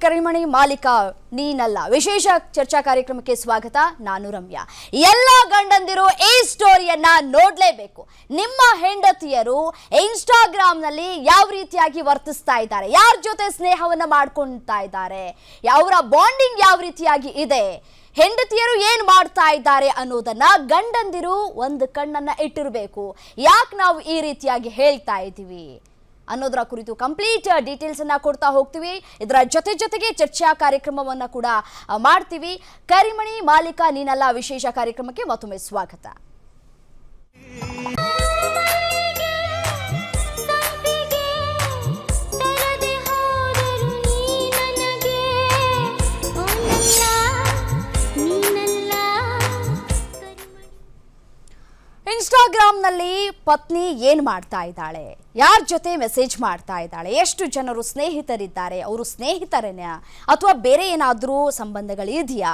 ಕರಿಮಣಿ ಮಾಲೀಕ ನೀನಲ್ಲ ವಿಶೇಷ ಚರ್ಚಾ ಕಾರ್ಯಕ್ರಮಕ್ಕೆ ಸ್ವಾಗತ. ನಾನು ರಮ್ಯಾ. ಎಲ್ಲ ಗಂಡಂದಿರು ಈ ಸ್ಟೋರಿಯನ್ನ ನೋಡ್ಲೇಬೇಕು. ನಿಮ್ಮ ಹೆಂಡತಿಯರು ಇನ್ಸ್ಟಾಗ್ರಾಮ್ನಲ್ಲಿ ಯಾವ ರೀತಿಯಾಗಿ ವರ್ತಿಸ್ತಾ ಇದ್ದಾರೆ, ಯಾರ ಜೊತೆ ಸ್ನೇಹವನ್ನ ಮಾಡ್ಕೊಳ್ತಾ ಇದ್ದಾರೆ, ಅವರ ಬಾಂಡಿಂಗ್ ಯಾವ ರೀತಿಯಾಗಿ ಇದೆ, ಹೆಂಡತಿಯರು ಏನ್ ಮಾಡ್ತಾ ಇದ್ದಾರೆ ಅನ್ನೋದನ್ನ ಗಂಡಂದಿರು ಒಂದು ಕಣ್ಣನ್ನ ಇಟ್ಟಿರಬೇಕು. ಯಾಕೆ ನಾವು ಈ ರೀತಿಯಾಗಿ ಹೇಳ್ತಾ ಇದ್ದೀವಿ ಅನ್ನೋದರ ಕುರಿತು ಕಂಪ್ಲೀಟ್ ಡೀಟೇಲ್ಸ್ ಅನ್ನ ಕೊಡ್ತಾ ಹೋಗ್ತೀವಿ. ಇದರ ಜೊತೆಗೆ ಚರ್ಚಾ ಕಾರ್ಯಕ್ರಮವನ್ನ ಕೂಡ ಮಾಡ್ತೀವಿ. ಕರಿಮಣಿ ಮಾಲೀಕ ನೀನಲ್ಲ ವಿಶೇಷ ಕಾರ್ಯಕ್ರಮಕ್ಕೆ ಮತ್ತೊಮ್ಮೆ ಸ್ವಾಗತ. ಇನ್ಸ್ಟಾಗ್ರಾಮ್ನಲ್ಲಿ ಪತ್ನಿ ಏನ್ ಮಾಡ್ತಾ ಇದ್ದಾಳೆ, ಯಾರ ಜೊತೆ ಮೆಸೇಜ್ ಮಾಡ್ತಾ ಇದ್ದಾಳೆ, ಎಷ್ಟು ಜನರು ಸ್ನೇಹಿತರಿದ್ದಾರೆ, ಅವರು ಸ್ನೇಹಿತರೇನ ಅಥವಾ ಬೇರೆ ಏನಾದರೂ ಸಂಬಂಧಗಳಿದೆಯಾ?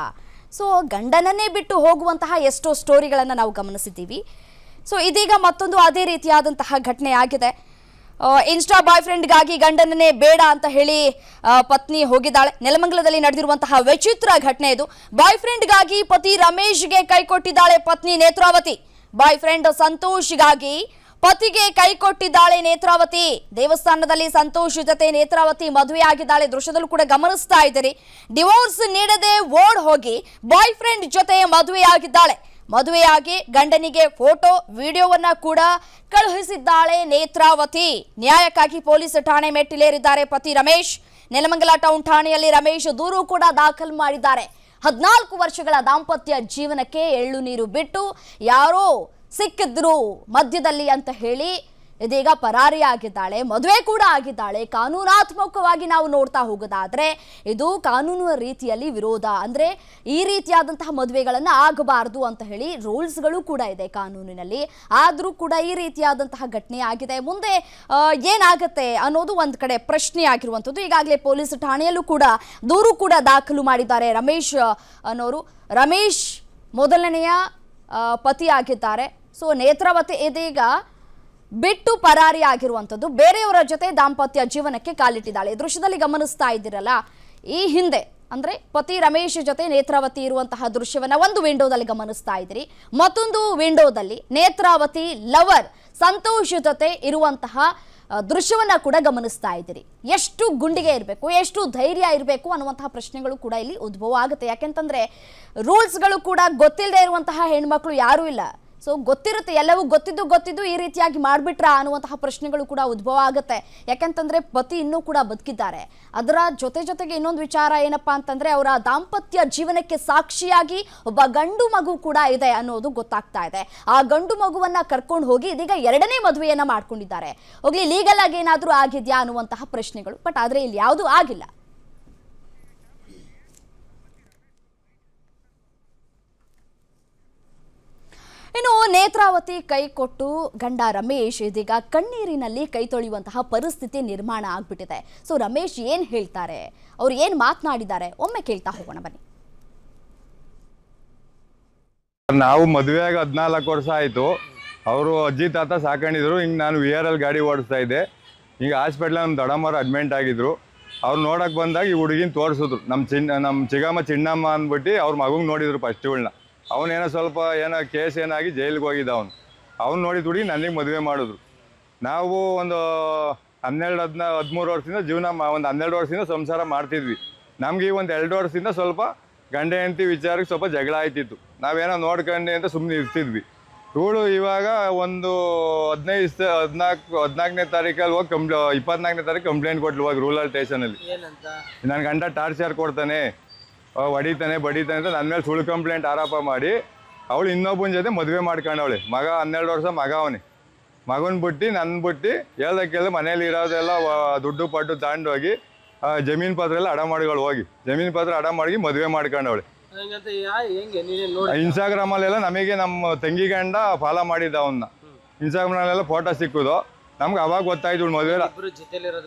ಸೊ ಗಂಡನನ್ನೇ ಬಿಟ್ಟು ಹೋಗುವಂತಹ ಎಷ್ಟೋ ಸ್ಟೋರಿಗಳನ್ನು ನಾವು ಗಮನಿಸಿದ್ದೀವಿ. ಸೊ ಇದೀಗ ಮತ್ತೊಂದು ಅದೇ ರೀತಿಯಾದಂತಹ ಘಟನೆ ಆಗಿದೆ. ಇನ್ಸ್ಟಾ ಬಾಯ್ ಫ್ರೆಂಡ್ಗಾಗಿ ಗಂಡನನ್ನೇ ಬೇಡ ಅಂತ ಹೇಳಿ ಪತ್ನಿ ಹೋಗಿದ್ದಾಳೆ. ನೆಲಮಂಗಲದಲ್ಲಿ ನಡೆದಿರುವಂತಹ ವಿಚಿತ್ರ ಘಟನೆ ಇದು. ಬಾಯ್ ಫ್ರೆಂಡ್ಗಾಗಿ ಪತಿ ರಮೇಶ್ಗೆ ಕೈ ಕೊಟ್ಟಿದ್ದಾಳೆ ಪತ್ನಿ ನೇತ್ರಾವತಿ. ಬಾಯ್ ಫ್ರೆಂಡ್ ಸಂತೋಷ್ಗಾಗಿ ಪತಿಗೆ ಕೈ ಕೊಟ್ಟಿದ್ದಾಳೆ ನೇತ್ರಾವತಿ. ದೇವಸ್ಥಾನದಲ್ಲಿ ಸಂತೋಷ್ ಜೊತೆ ನೇತ್ರಾವತಿ ಮದುವೆ ಆಗಿದ್ದಾಳೆ. ದೃಶ್ಯದಲ್ಲೂ ಕೂಡ ಗಮನಿಸ್ತಾ ಇದ್ದೀರಿ. ಡಿವೋರ್ಸ್ ನೀಡದೆ ಓಡ್ ಹೋಗಿ ಬಾಯ್ ಫ್ರೆಂಡ್ ಜೊತೆ ಮದುವೆಯಾಗಿದ್ದಾಳೆ. ಮದುವೆಯಾಗಿ ಗಂಡನಿಗೆ ಫೋಟೋ ವಿಡಿಯೋವನ್ನ ಕೂಡ ಕಳುಹಿಸಿದ್ದಾಳೆ ನೇತ್ರಾವತಿ. ನ್ಯಾಯಕ್ಕಾಗಿ ಪೊಲೀಸ್ ಠಾಣೆ ಮೆಟ್ಟಿಲೇರಿದ್ದಾರೆ ಪತಿ ರಮೇಶ್. ನೆಲಮಂಗಲ ಟೌನ್ ಠಾಣೆಯಲ್ಲಿ ರಮೇಶ್ ದೂರು ಕೂಡ ದಾಖಲು ಮಾಡಿದ್ದಾರೆ. 14 ವರ್ಷಗಳ ದಾಂಪತ್ಯ ಜೀವನಕ್ಕೆ ಎಳ್ಳು ನೀರು ಬಿಟ್ಟು ಯಾರೋ ಸಿಕ್ಕಿದ್ರು ಮಧ್ಯದಲ್ಲಿ ಅಂತ ಹೇಳಿ ಇದೀಗ ಪರಾರಿಯಾಗಿದ್ದಾಳೆ. ಮದುವೆ ಕೂಡ ಆಗಿದ್ದಾಳೆ. ಕಾನೂನಾತ್ಮಕವಾಗಿ ನಾವು ನೋಡ್ತಾ ಹೋಗೋದಾದ್ರೆ ಇದು ಕಾನೂನು ರೀತಿಯಲ್ಲಿ ವಿರೋಧ, ಅಂದ್ರೆ ಈ ರೀತಿಯಾದಂತಹ ಮದುವೆಗಳನ್ನು ಆಗಬಾರದು ಅಂತ ಹೇಳಿ ರೂಲ್ಸ್ಗಳು ಕೂಡ ಇದೆ ಕಾನೂನಿನಲ್ಲಿ. ಆದರೂ ಕೂಡ ಈ ರೀತಿಯಾದಂತಹ ಘಟನೆ ಆಗಿದೆ. ಮುಂದೆ ಏನಾಗುತ್ತೆ ಅನ್ನೋದು ಒಂದು ಕಡೆ ಪ್ರಶ್ನೆ ಆಗಿರುವಂಥದ್ದು. ಈಗಾಗಲೇ ಪೊಲೀಸ್ ಠಾಣೆಯಲ್ಲೂ ಕೂಡ ದೂರು ಕೂಡ ದಾಖಲು ಮಾಡಿದ್ದಾರೆ ರಮೇಶ್ ಅನ್ನೋರು. ರಮೇಶ್ ಮೊದಲನೆಯ ಪತಿ ಆಗಿದ್ದಾರೆ. ಸೊ ನೇತ್ರಾವತಿ ಇದೀಗ ಬಿಟ್ಟು ಪರಾರಿ ಆಗಿರುವಂಥದ್ದು, ಬೇರೆಯವರ ಜೊತೆ ದಾಂಪತ್ಯ ಜೀವನಕ್ಕೆ ಕಾಲಿಟ್ಟಿದ್ದಾಳೆ. ದೃಶ್ಯದಲ್ಲಿ ಗಮನಿಸ್ತಾ ಇದ್ದೀರಲ್ಲ, ಈ ಹಿಂದೆ ಅಂದ್ರೆ ಪತಿ ರಮೇಶ್ ಜೊತೆ ನೇತ್ರಾವತಿ ಇರುವಂತಹ ದೃಶ್ಯವನ್ನ ಒಂದು ವಿಂಡೋದಲ್ಲಿ ಗಮನಿಸ್ತಾ ಇದ್ದೀರಿ. ಮತ್ತೊಂದು ವಿಂಡೋದಲ್ಲಿ ನೇತ್ರಾವತಿ ಲವರ್ ಸಂತೋಷ್ ಜೊತೆ ಇರುವಂತಹ ದೃಶ್ಯವನ್ನ ಕೂಡ ಗಮನಿಸ್ತಾ ಇದ್ದೀರಿ. ಎಷ್ಟು ಗುಂಡಿಗೆ ಇರಬೇಕು, ಎಷ್ಟು ಧೈರ್ಯ ಇರಬೇಕು ಅನ್ನುವಂತಹ ಪ್ರಶ್ನೆಗಳು ಕೂಡ ಇಲ್ಲಿ ಉದ್ಭವ ಆಗುತ್ತೆ. ಯಾಕೆಂತಂದ್ರೆ ರೂಲ್ಸ್ಗಳು ಕೂಡ ಗೊತ್ತಿಲ್ಲದೆ ಇರುವಂತಹ ಹೆಣ್ಮಕ್ಳು ಯಾರೂ ಇಲ್ಲ. ಸೊ ಗೊತ್ತಿರುತ್ತೆ, ಎಲ್ಲವೂ ಗೊತ್ತಿದ್ದು ಈ ರೀತಿಯಾಗಿ ಮಾಡಿಬಿಟ್ರ ಅನ್ನುವಂತಹ ಪ್ರಶ್ನೆಗಳು ಕೂಡ ಉದ್ಭವ ಆಗುತ್ತೆ. ಯಾಕಂತಂದ್ರೆ ಪತಿ ಇನ್ನೂ ಕೂಡ ಬದುಕಿದ್ದಾರೆ. ಅದರ ಜೊತೆಗೆ ಇನ್ನೊಂದು ವಿಚಾರ ಏನಪ್ಪಾ ಅಂತಂದ್ರೆ ಅವರ ದಾಂಪತ್ಯ ಜೀವನಕ್ಕೆ ಸಾಕ್ಷಿಯಾಗಿ ಒಬ್ಬ ಗಂಡು ಮಗು ಕೂಡ ಇದೆ ಅನ್ನೋದು ಗೊತ್ತಾಗ್ತಾ ಇದೆ. ಆ ಗಂಡು ಮಗುವನ್ನ ಕರ್ಕೊಂಡು ಹೋಗಿ ಇದೀಗ 2ನೇ ಮದುವೆಯನ್ನ ಮಾಡ್ಕೊಂಡಿದ್ದಾರೆ. ಹೋಗ್ಲಿ ಲೀಗಲ್ ಆಗಿ ಏನಾದ್ರೂ ಆಗಿದ್ಯಾ ಅನ್ನುವಂತಹ ಪ್ರಶ್ನೆಗಳು. ಬಟ್ ಆದ್ರೆ ಇಲ್ಲಿ ಯಾವುದೂ ಆಗಿಲ್ಲ. ಇನ್ನು ನೇತ್ರಾವತಿ ಕೈ ಕೊಟ್ಟು ಗಂಡ ರಮೇಶ್ ಇದೀಗ ಕಣ್ಣೀರಿನಲ್ಲಿ ಕೈ ತೊಳೆಯುವಂತಹ ಪರಿಸ್ಥಿತಿ ನಿರ್ಮಾಣ ಆಗ್ಬಿಟ್ಟಿದೆ. ಸೊ ರಮೇಶ್ ಏನ್ ಹೇಳ್ತಾರೆ, ಅವ್ರು ಏನ್ ಮಾತನಾಡಿದ್ದಾರೆ ಒಮ್ಮೆ ಕೇಳ್ತಾ ಹೋಗೋಣ ಬನ್ನಿ. ನಾವು ಮದುವೆಯಾಗಿ 14 ವರ್ಷ ಆಯ್ತು. ಅವರು ಅಜ್ಜಿ ತಾತ ಸಾಕೊಂಡಿದ್ರು. ಹಿಂಗೆ ನಾನು VRL ಗಾಡಿ ಓಡಿಸ್ತಾ ಇದ್ದೆ. ಹಿಂಗೆ ಹಾಸ್ಪಿಟ್ಲ ನಮ್ಮ ದೊಡ್ಡಮ್ಮರು ಅಡ್ಮಿಂಟ್ ಆಗಿದ್ರು. ಅವ್ರು ನೋಡಕ್ ಬಂದಾಗ ಈ ಹುಡುಗಿನ ತೋರಿಸಿದ್ರು. ನಮ್ಮ ಚಿಗಮ್ಮ ಚಿನ್ನಮ್ಮ ಅಂದ್ಬಿಟ್ಟು ಅವ್ರ ಮಗಂಗೆ ನೋಡಿದ್ರು ಫಸ್ಟ್ ಇವಳನ್ನ. ಅವನೇನೋ ಸ್ವಲ್ಪ ಕೇಸ್ ಏನಾಗಿ ಜೈಲಿಗೆ ಹೋಗಿದ್ದ. ಅವ್ನು ನೋಡಿದ ಹುಡುಗಿ ನನಗೆ ಮದುವೆ ಮಾಡಿದ್ರು. ನಾವು ಒಂದು 13 ವರ್ಷದಿಂದ ಜೀವನ ಒಂದು 12 ವರ್ಷದಿಂದ ಸಂಸಾರ ಮಾಡ್ತಿದ್ವಿ. ನಮ್ಗೆ ಈ ಒಂದು 2 ವರ್ಷದಿಂದ ಸ್ವಲ್ಪ ಗಂಡ ಹೆಂಡತಿ ವಿಚಾರಕ್ಕೆ ಸ್ವಲ್ಪ ಜಗಳ ಆಯ್ತಿತ್ತು. ನಾವೇನೋ ನೋಡ್ಕೊಂಡೆ ಅಂತ ಸುಮ್ಮನೆ ಇರ್ತಿದ್ವಿ. ಇವಳು ಇವಾಗ ಒಂದು 14ನೇ ತಾರೀಕಲ್ಲಿ ಹೋಗಿ 24ನೇ ತಾರೀಕು ಕಂಪ್ಲೇಂಟ್ ಕೊಟ್ಲು ಹೋಗಿ ರೂರಲ್ ಸ್ಟೇಷನಲ್ಲಿ. ನನ್ನ ಗಂಡ ಟಾರ್ಚರ್ ಕೊಡ್ತಾನೆ, ಹೊಡಿತಾನೆ ಬಡಿತಾನೆ ಅಂತ ನನ್ನ ಮೇಲೆ ಸುಳ್ಳು ಕಂಪ್ಲೇಂಟ್ ಆರೋಪ ಮಾಡಿ ಅವಳು ಇನ್ನೊಬ್ಬನ ಜೊತೆ ಮದುವೆ ಮಾಡ್ಕೊಂಡವಳೆ. ಮಗ 12 ವರ್ಷ ಮಗ ಅವನೇ. ಮಗನ ಬಿಟ್ಟು ನನ್ನ ಬಿಟ್ಟು ಹೇಳ್ದಕ್ಕೆಲ್ಲ ಮನೇಲಿ ಇರೋದೆಲ್ಲ ದುಡ್ಡು ಪಟ್ಟು ತಗೊಂಡೋಗಿ ಜಮೀನು ಪತ್ರ ಎಲ್ಲ ಅಡ ಮಾಡಿಗಳು ಹೋಗಿ ಜಮೀನು ಪತ್ರ ಅಡ ಮಾಡಿ ಮದುವೆ ಮಾಡ್ಕೊಂಡವಳೆ. ಇನ್ಸ್ಟಾಗ್ರಾಮಲ್ಲೆಲ್ಲ ನಮಗೆ ನಮ್ಮ ತಂಗಿ ಗಂಡ ಫಾಲೋ ಮಾಡಿದ್ದ ಅವನ್ನ. ಇನ್ಸ್ಟಾಗ್ರಾಮಲ್ಲೆಲ್ಲ ಫೋಟೋ ಸಿಕ್ಕುದು ನಮ್ಗೆ ಅವಾಗ ಗೊತ್ತಾಯ್ತು ಮದುವೆ.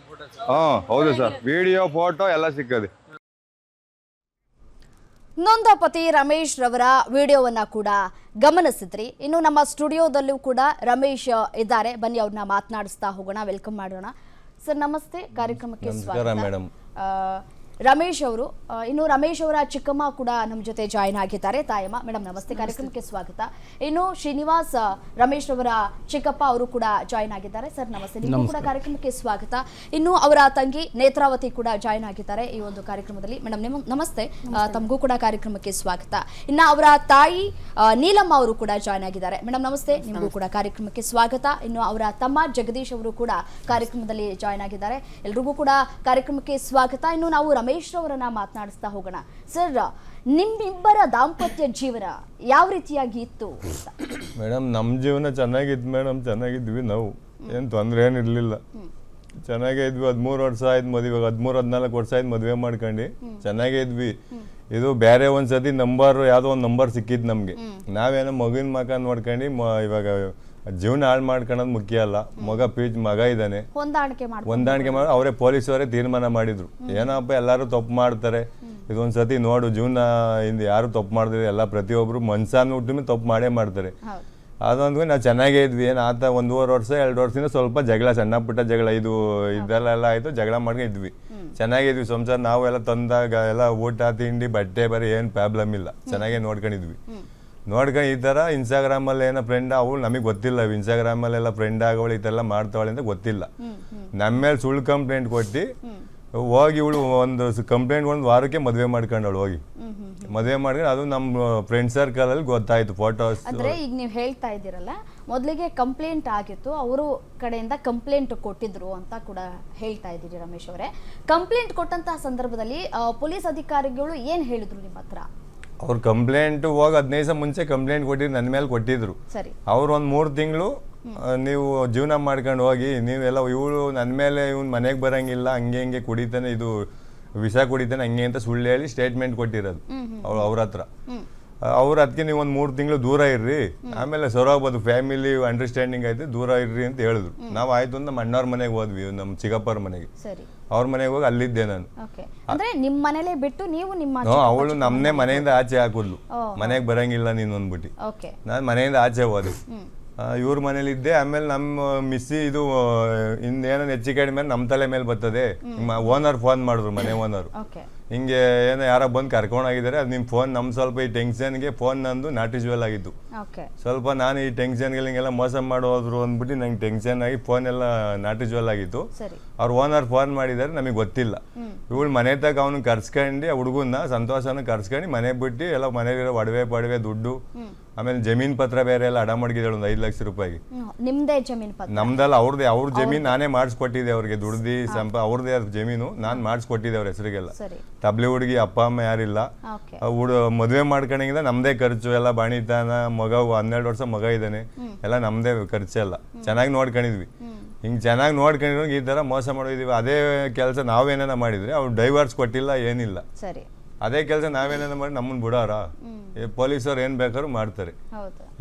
ಹೌದು ಸರ್, ವಿಡಿಯೋ ಫೋಟೋ ಎಲ್ಲ ಸಿಕ್ಕದೆ. ನೊಂದ ಪತಿ ರಮೇಶ್ ರವರ ವಿಡಿಯೋವನ್ನ ಕೂಡ ಗಮನಿಸಿದ್ರಿ. ಇನ್ನು ನಮ್ಮ ಸ್ಟುಡಿಯೋದಲ್ಲೂ ಕೂಡ ರಮೇಶ್ ಇದ್ದಾರೆ. ಬನ್ನಿ ಅವ್ರನ್ನ ಮಾತನಾಡಿಸ್ತಾ ಹೋಗೋಣ, ವೆಲ್ಕಮ್ ಮಾಡೋಣ. ಸರ್ ನಮಸ್ತೆ, ಕಾರ್ಯಕ್ರಮಕ್ಕೆ ಸ್ವಾಗತ. ರಮೇಶ್ ಅವರು ಇನ್ನು ರಮೇಶ್ ಅವರ ಚಿಕ್ಕಮ್ಮ ಕೂಡ ನಮ್ಮ ಜೊತೆ ಜಾಯಿನ್ ಆಗಿದ್ದಾರೆ. ತಾಯಮ್ಮ ಮೇಡಮ್ ನಮಸ್ತೆ, ಕಾರ್ಯಕ್ರಮಕ್ಕೆ ಸ್ವಾಗತ. ಇನ್ನು ಶ್ರೀನಿವಾಸ್ ರಮೇಶ್ ಅವರ ಚಿಕ್ಕಪ್ಪ ಅವರು ಕೂಡ ಜಾಯಿನ್ ಆಗಿದ್ದಾರೆ. ಸರ್ ನಮಸ್ತೆ, ನಿಮಗೂ ಕೂಡ ಕಾರ್ಯಕ್ರಮಕ್ಕೆ ಸ್ವಾಗತ. ಇನ್ನು ಅವರ ತಂಗಿ ನೇತ್ರಾವತಿ ಕೂಡ ಜಾಯಿನ್ ಆಗಿದ್ದಾರೆ ಈ ಒಂದು ಕಾರ್ಯಕ್ರಮದಲ್ಲಿ. ಮೇಡಮ್ ನಮಸ್ತೆ, ತಮಗೂ ಕೂಡ ಕಾರ್ಯಕ್ರಮಕ್ಕೆ ಸ್ವಾಗತ. ಇನ್ನು ಅವರ ತಾಯಿ ನೀಲಮ್ಮ ಅವರು ಕೂಡ ಜಾಯಿನ್ ಆಗಿದ್ದಾರೆ. ಮೇಡಮ್ ನಮಸ್ತೆ, ನಿಮಗೂ ಕೂಡ ಕಾರ್ಯಕ್ರಮಕ್ಕೆ ಸ್ವಾಗತ. ಇನ್ನು ಅವರ ತಮ್ಮ ಜಗದೀಶ್ ಅವರು ಕೂಡ ಕಾರ್ಯಕ್ರಮದಲ್ಲಿ ಜಾಯಿನ್ ಆಗಿದ್ದಾರೆ. ಎಲ್ರಿಗೂ ಕೂಡ ಕಾರ್ಯಕ್ರಮಕ್ಕೆ ಸ್ವಾಗತ. ಇನ್ನು ನಾವು ರಮೇಶ್ ಅವರನ್ನ ಮಾತನಾಡಿಸ್ತಾ ಹೋಗೋಣ. ಸರ್, ನಿಮ್ಮಿಬ್ಬರ ದಾಂಪತ್ಯ ಜೀವನ ಯಾವ ರೀತಿಯಾಗಿ ಇತ್ತು? ಮೇಡಮ್ ನಮ್ಮ ಜೀವನ ಚೆನ್ನಾಗಿತ್ತು ಮೇಡಮ್, ಚೆನ್ನಾಗಿದ್ವಿ ನಾವು, ಏನು ತೊಂದರೆ ಏನಿರಲಿಲ್ಲ, ಚೆನ್ನಾಗೇ ಇದ್ವಿ. 13 ವರ್ಷ ಆಯ್ತು ಮದುವೆ, 13-14 ವರ್ಷ ಆಯ್ತು ಮದುವೆ ಮಾಡ್ಕೊಂಡು ಚೆನ್ನಾಗೇ ಇದ್ವಿ. ಇದು ಬೇರೆ ಒಂದ್ಸತಿ ಯಾವುದೋ ಒಂದು ನಂಬರ್ ಸಿಕ್ಕಿತ್ತು ನಮಗೆ. ನಾವೇನೋ ಮಗುವಿನ ಮಕ ನೋಡ್ಕೊಂಡು ಇವಾಗ ಜೀವನ ಹಾಳು ಮಾಡ್ಕೊಳ್ಳೋದು ಮುಖ್ಯ ಅಲ್ಲ. ಮಗ ಇದ್ದಾನೆ, ಹೊಂದಾಣಿಕೆ ಮಾಡಿ ಅವರೇ ಪೊಲೀಸವರೇ ತೀರ್ಮಾನ ಮಾಡಿದ್ರು. ಏನಪ್ಪ ಎಲ್ಲರೂ ತಪ್ಪು ಮಾಡ್ತಾರೆ, ಇದೊಂದ್ಸತಿ ನೋಡು ಜೀವನ ಇಂದ ಯಾರು ತಪ್ಪು ಮಾಡಿದ್ರೆ ಎಲ್ಲ ಪ್ರತಿಯೊಬ್ರು ಮನ್ಸನ್ನು ಹುಟ್ಟಿದ ತಪ್ಪು ಮಾಡೇ ಮಾಡ್ತಾರೆ. ಅದೊಂದು ನಾವು ಚೆನ್ನಾಗೇ ಇದ್ವಿ. ಏನು ಆತ 1.5 ವರ್ಷ 2 ವರ್ಷದಿಂದ ಸ್ವಲ್ಪ ಜಗಳ, ಸಣ್ಣ ಪುಟ್ಟ ಜಗಳ ಇದೆಲ್ಲ ಆಯ್ತು, ಜಗಳ ಮಾಡ್ಕೊಂಡಿದ್ವಿ. ಚೆನ್ನಾಗಿದ್ವಿ ಸಂಸಾರ. ನಾವೆಲ್ಲ ತಂದಾಗ ಎಲ್ಲ ಊಟ ತಿಂಡಿ ಬಟ್ಟೆ ಬರೀ ಏನು ಪ್ರಾಬ್ಲಮ್ ಇಲ್ಲ, ಚೆನ್ನಾಗೇ ನೋಡ್ಕೊಂಡಿದ್ವಿ. ನೋಡ್ಕೊಂಡು ಈ ಥರ ಇನ್ಸ್ಟಾಗ್ರಾಮಲ್ಲಿ ಏನೋ ಫ್ರೆಂಡ್ ಅವಳು ನಮಗೆ ಗೊತ್ತಿಲ್ಲ, ಇನ್ಸ್ಟಾಗ್ರಾಮಲ್ಲೆಲ್ಲ ಫ್ರೆಂಡ್ ಆಗೋಳು ಈ ಥರ ಎಲ್ಲ ಮಾಡ್ತಾವಳೆ ಅಂತ ಗೊತ್ತಿಲ್ಲ. ನಮ್ಮ ಮೇಲೆ ಸುಳ್ಳು ಕಂಪ್ಲೇಂಟ್ ಕೊಟ್ಟು ಹೋಗಿ ಇವಳು ಒಂದು ಕಂಪ್ಲೇಂಟ್ ಒಂದು ವಾರಕ್ಕೆ ಮದುವೆ ಮಾಡ್ಕೊಂಡವಳು. ಹೋಗಿ ಮದುವೆ ಮಾಡ್ಕೊಂಡು ಅದು ನಮ್ಮ ಫ್ರೆಂಡ್ ಸರ್ಕಲಲ್ಲಿ ಗೊತ್ತಾಯ್ತು. ಫೋಟೋಸ್ ಅಂದ್ರೆ ಈಗ ನೀವು ಹೇಳ್ತಾ ಇದ್ದೀರಲ್ಲ, ಮೊದಲಿಗೆ ಕಂಪ್ಲೇಂಟ್ ಆಗಿತ್ತು, ಅವರು ಕಡೆಯಿಂದ ಕಂಪ್ಲೇಂಟ್ ಕೊಟ್ಟಿದ್ರು ಅಂತ ಕೂಡ ಹೇಳ್ತಾ ಇದ್ದೀರಿ ರಮೇಶ್ ಅವರೇ. ಕಂಪ್ಲೇಂಟ್ ಕೊಟ್ಟಂತಹ ಸಂದರ್ಭದಲ್ಲಿ ಪೊಲೀಸ್ ಅಧಿಕಾರಿಗಳು ಏನ್ ಹೇಳಿದ್ರು ನಿಮ್ಮ ಹತ್ರ? ಅವ್ರ ಕಂಪ್ಲೇಂಟ್ ಹೋಗಿ 15 ದಿವಸ ಮುಂಚೆ ಕಂಪ್ಲೇಂಟ್ ಕೊಟ್ಟಿದ್ರು, ನನ್ನ ಮೇಲೆ ಕೊಟ್ಟಿದ್ರು. ಅವ್ರು ಒಂದು 3 ತಿಂಗಳು ನೀವು ಜೀವನ ಮಾಡ್ಕೊಂಡು ಹೋಗಿ, ನೀವೆಲ್ಲ ಇವಳು ನನ್ನ ಮೇಲೆ ಇವ್ನು ಮನೆಗೆ ಬರಂಗಿಲ್ಲ, ಹಂಗೆ ಕುಡಿತಾನೆ, ಇದು ವಿಷ ಕುಡಿತಾನೆ ಹಂಗೆ ಅಂತ ಸುಳ್ಳು ಹೇಳಿ ಸ್ಟೇಟ್ಮೆಂಟ್ ಕೊಟ್ಟಿರೋದು ಅವ್ರ ಹತ್ರ. ಅವ್ರು ಅದಕ್ಕೆ ನೀವು ಒಂದು 3 ತಿಂಗಳು ದೂರ ಇರ್ರಿ, ಆಮೇಲೆ ಸರೋಗ್ಬೋದು, ಫ್ಯಾಮಿಲಿ ಅಂಡರ್ಸ್ಟ್ಯಾಂಡಿಂಗ್ ಆಯ್ತು, ದೂರ ಇರ್ರಿ ಅಂತ ಹೇಳಿದ್ರು. ನಾವು ಆಯ್ತು ಅಂತ ನಮ್ಮ ಅಣ್ಣವ್ರ ಮನೆಗೆ ಹೋದ್ವಿ, ನಮ್ಮ ಚಿಕ್ಕಪ್ಪರ ಮನೆಗೆ. ಅವ್ರ ಮನೆಗೆ ಹೋಗಿ ಅಲ್ಲಿದ್ದೆ ನಾನು. ಅವಳು ನಮ್ಮನೆ ಮನೆಯಿಂದ ಆಚೆ ಹಾಕಿದ್ಲು, ಮನೆಗೆ ಬರಂಗಿಲ್ಲ ನೀನು ಅಂದ್ಬಿಟ್ಟು. ನಾನು ಮನೆಯಿಂದ ಆಚೆ ಹೋದೆ, ಇವ್ರ ಮನೇಲಿ ಇದ್ದೆ. ಆಮೇಲೆ ನಮ್ಮ ಮಿಸ್ಸಿ ಇದು ಇನ್ನೇನೋ ಹೆಚ್ಚು ಕಡಿಮೆ ನಮ್ಮ ತಲೆ ಮೇಲೆ ಬರ್ತದೆ. ಓನರ್ ಫೋನ್ ಮಾಡಿದ್ರು, ಮನೆ ಓನರ್, ಹಿಂಗೆ ಏನೋ ಯಾರೋ ಬಂದು ಕರ್ಕೊಂಡೋಗಿದ್ದಾರೆ, ಅದು ನಿಮ್ಮ ಫೋನ್ ನಮ್ಮ ಸ್ವಲ್ಪ ಈ ಟೆನ್ಷನ್ಗೆ ಫೋನ್ ನಂದು ನಾಟ್ ಯೂಶುವಲ್ ಆಗಿತ್ತು. ಸ್ವಲ್ಪ ನಾನು ಈ ಟೆನ್ಷನ್ಗೆ ಹಿಂಗೆಲ್ಲ ಮೋಸ ಮಾಡೋದ್ರು ಅಂದ್ಬಿಟ್ಟು ನಂಗೆ ಟೆನ್ಷನ್ ಆಗಿ ಫೋನ್ ಎಲ್ಲ ನಾಟ್ ಯೂಶುವಲ್ ಆಗಿತ್ತು. ಅವ್ರ ಓನರ್ ಫೋನ್ ಮಾಡಿದ್ದಾರೆ, ನಮಗೆ ಗೊತ್ತಿಲ್ಲ. ಇವಳು ಮನೆ ತಗ ಅವನು ಕರ್ಸ್ಕೊಂಡು, ಹುಡುಗನ್ನ ಸಂತೋಷನ ಕರ್ಸ್ಕೊಂಡು ಮನೆ ಬಿಟ್ಟು ಎಲ್ಲ ಮನೆಗಿರೋ ಒಡವೆ ದುಡ್ಡು, ಆಮೇಲೆ ಜಮೀನ್ ಪತ್ರ ಬೇರೆ ಎಲ್ಲ ಅಡ ಮಡಗಿದ್ದಾಳೆ ಒಂದು 5 ಲಕ್ಷ ರೂಪಾಯಿಗೆ. ನಮ್ದಲ್ಲ, ಅವ್ರ ಜಮೀನ್ ನಾನೇ ಮಾಡಿಸ್ಕೊಟ್ಟಿದ್ದೆ ಅವ್ರಿಗೆ, ದುಡ್ದು ಅವ್ರದೇ ಜಮೀನು ನಾನು ಮಾಡಿಸ್ಕೊಟ್ಟಿದ್ದೆ ಅವ್ರ ಹೆಸರಿಗೆಲ್ಲ. ತಬ್ಲಿ ಹುಡುಗಿ ಅಪ್ಪ ಅಮ್ಮ ಯಾರಿಲ್ಲ, ಮದುವೆ ಮಾಡ್ಕೊಂಡಂಗಿಂದ ನಮ್ದೇ ಖರ್ಚು ಎಲ್ಲ, ಬಾಣಿತಾನ ಮಗ 12 ವರ್ಷ ಮಗ ಇದ್ದಾನೆ, ಎಲ್ಲ ನಮ್ದೇ ಖರ್ಚೆಲ್ಲ. ಚೆನ್ನಾಗಿ ನೋಡ್ಕೊಂಡಿದ್ವಿ. ಹಿಂಗೆ ಚೆನ್ನಾಗಿ ನೋಡ್ಕೊಂಡಿರೋ ಈ ಥರ ಮೋಸ ಮಾಡಿದೀವಿ. ಅದೇ ಕೆಲಸ ನಾವೇನ ಮಾಡಿದ್ರೆ ಅವ್ರು ಡೈವರ್ಸ್ ಕೊಟ್ಟಿಲ್ಲ, ಏನಿಲ್ಲ. ಅದೇ ಕೆಲಸ ನಾವೇನ ಮಾಡಿ ನಮ್ಮನ್ನು ಬಿಡೋರ, ಪೊಲೀಸರು ಏನು ಬೇಕಾದ್ರೂ ಮಾಡ್ತಾರೆ.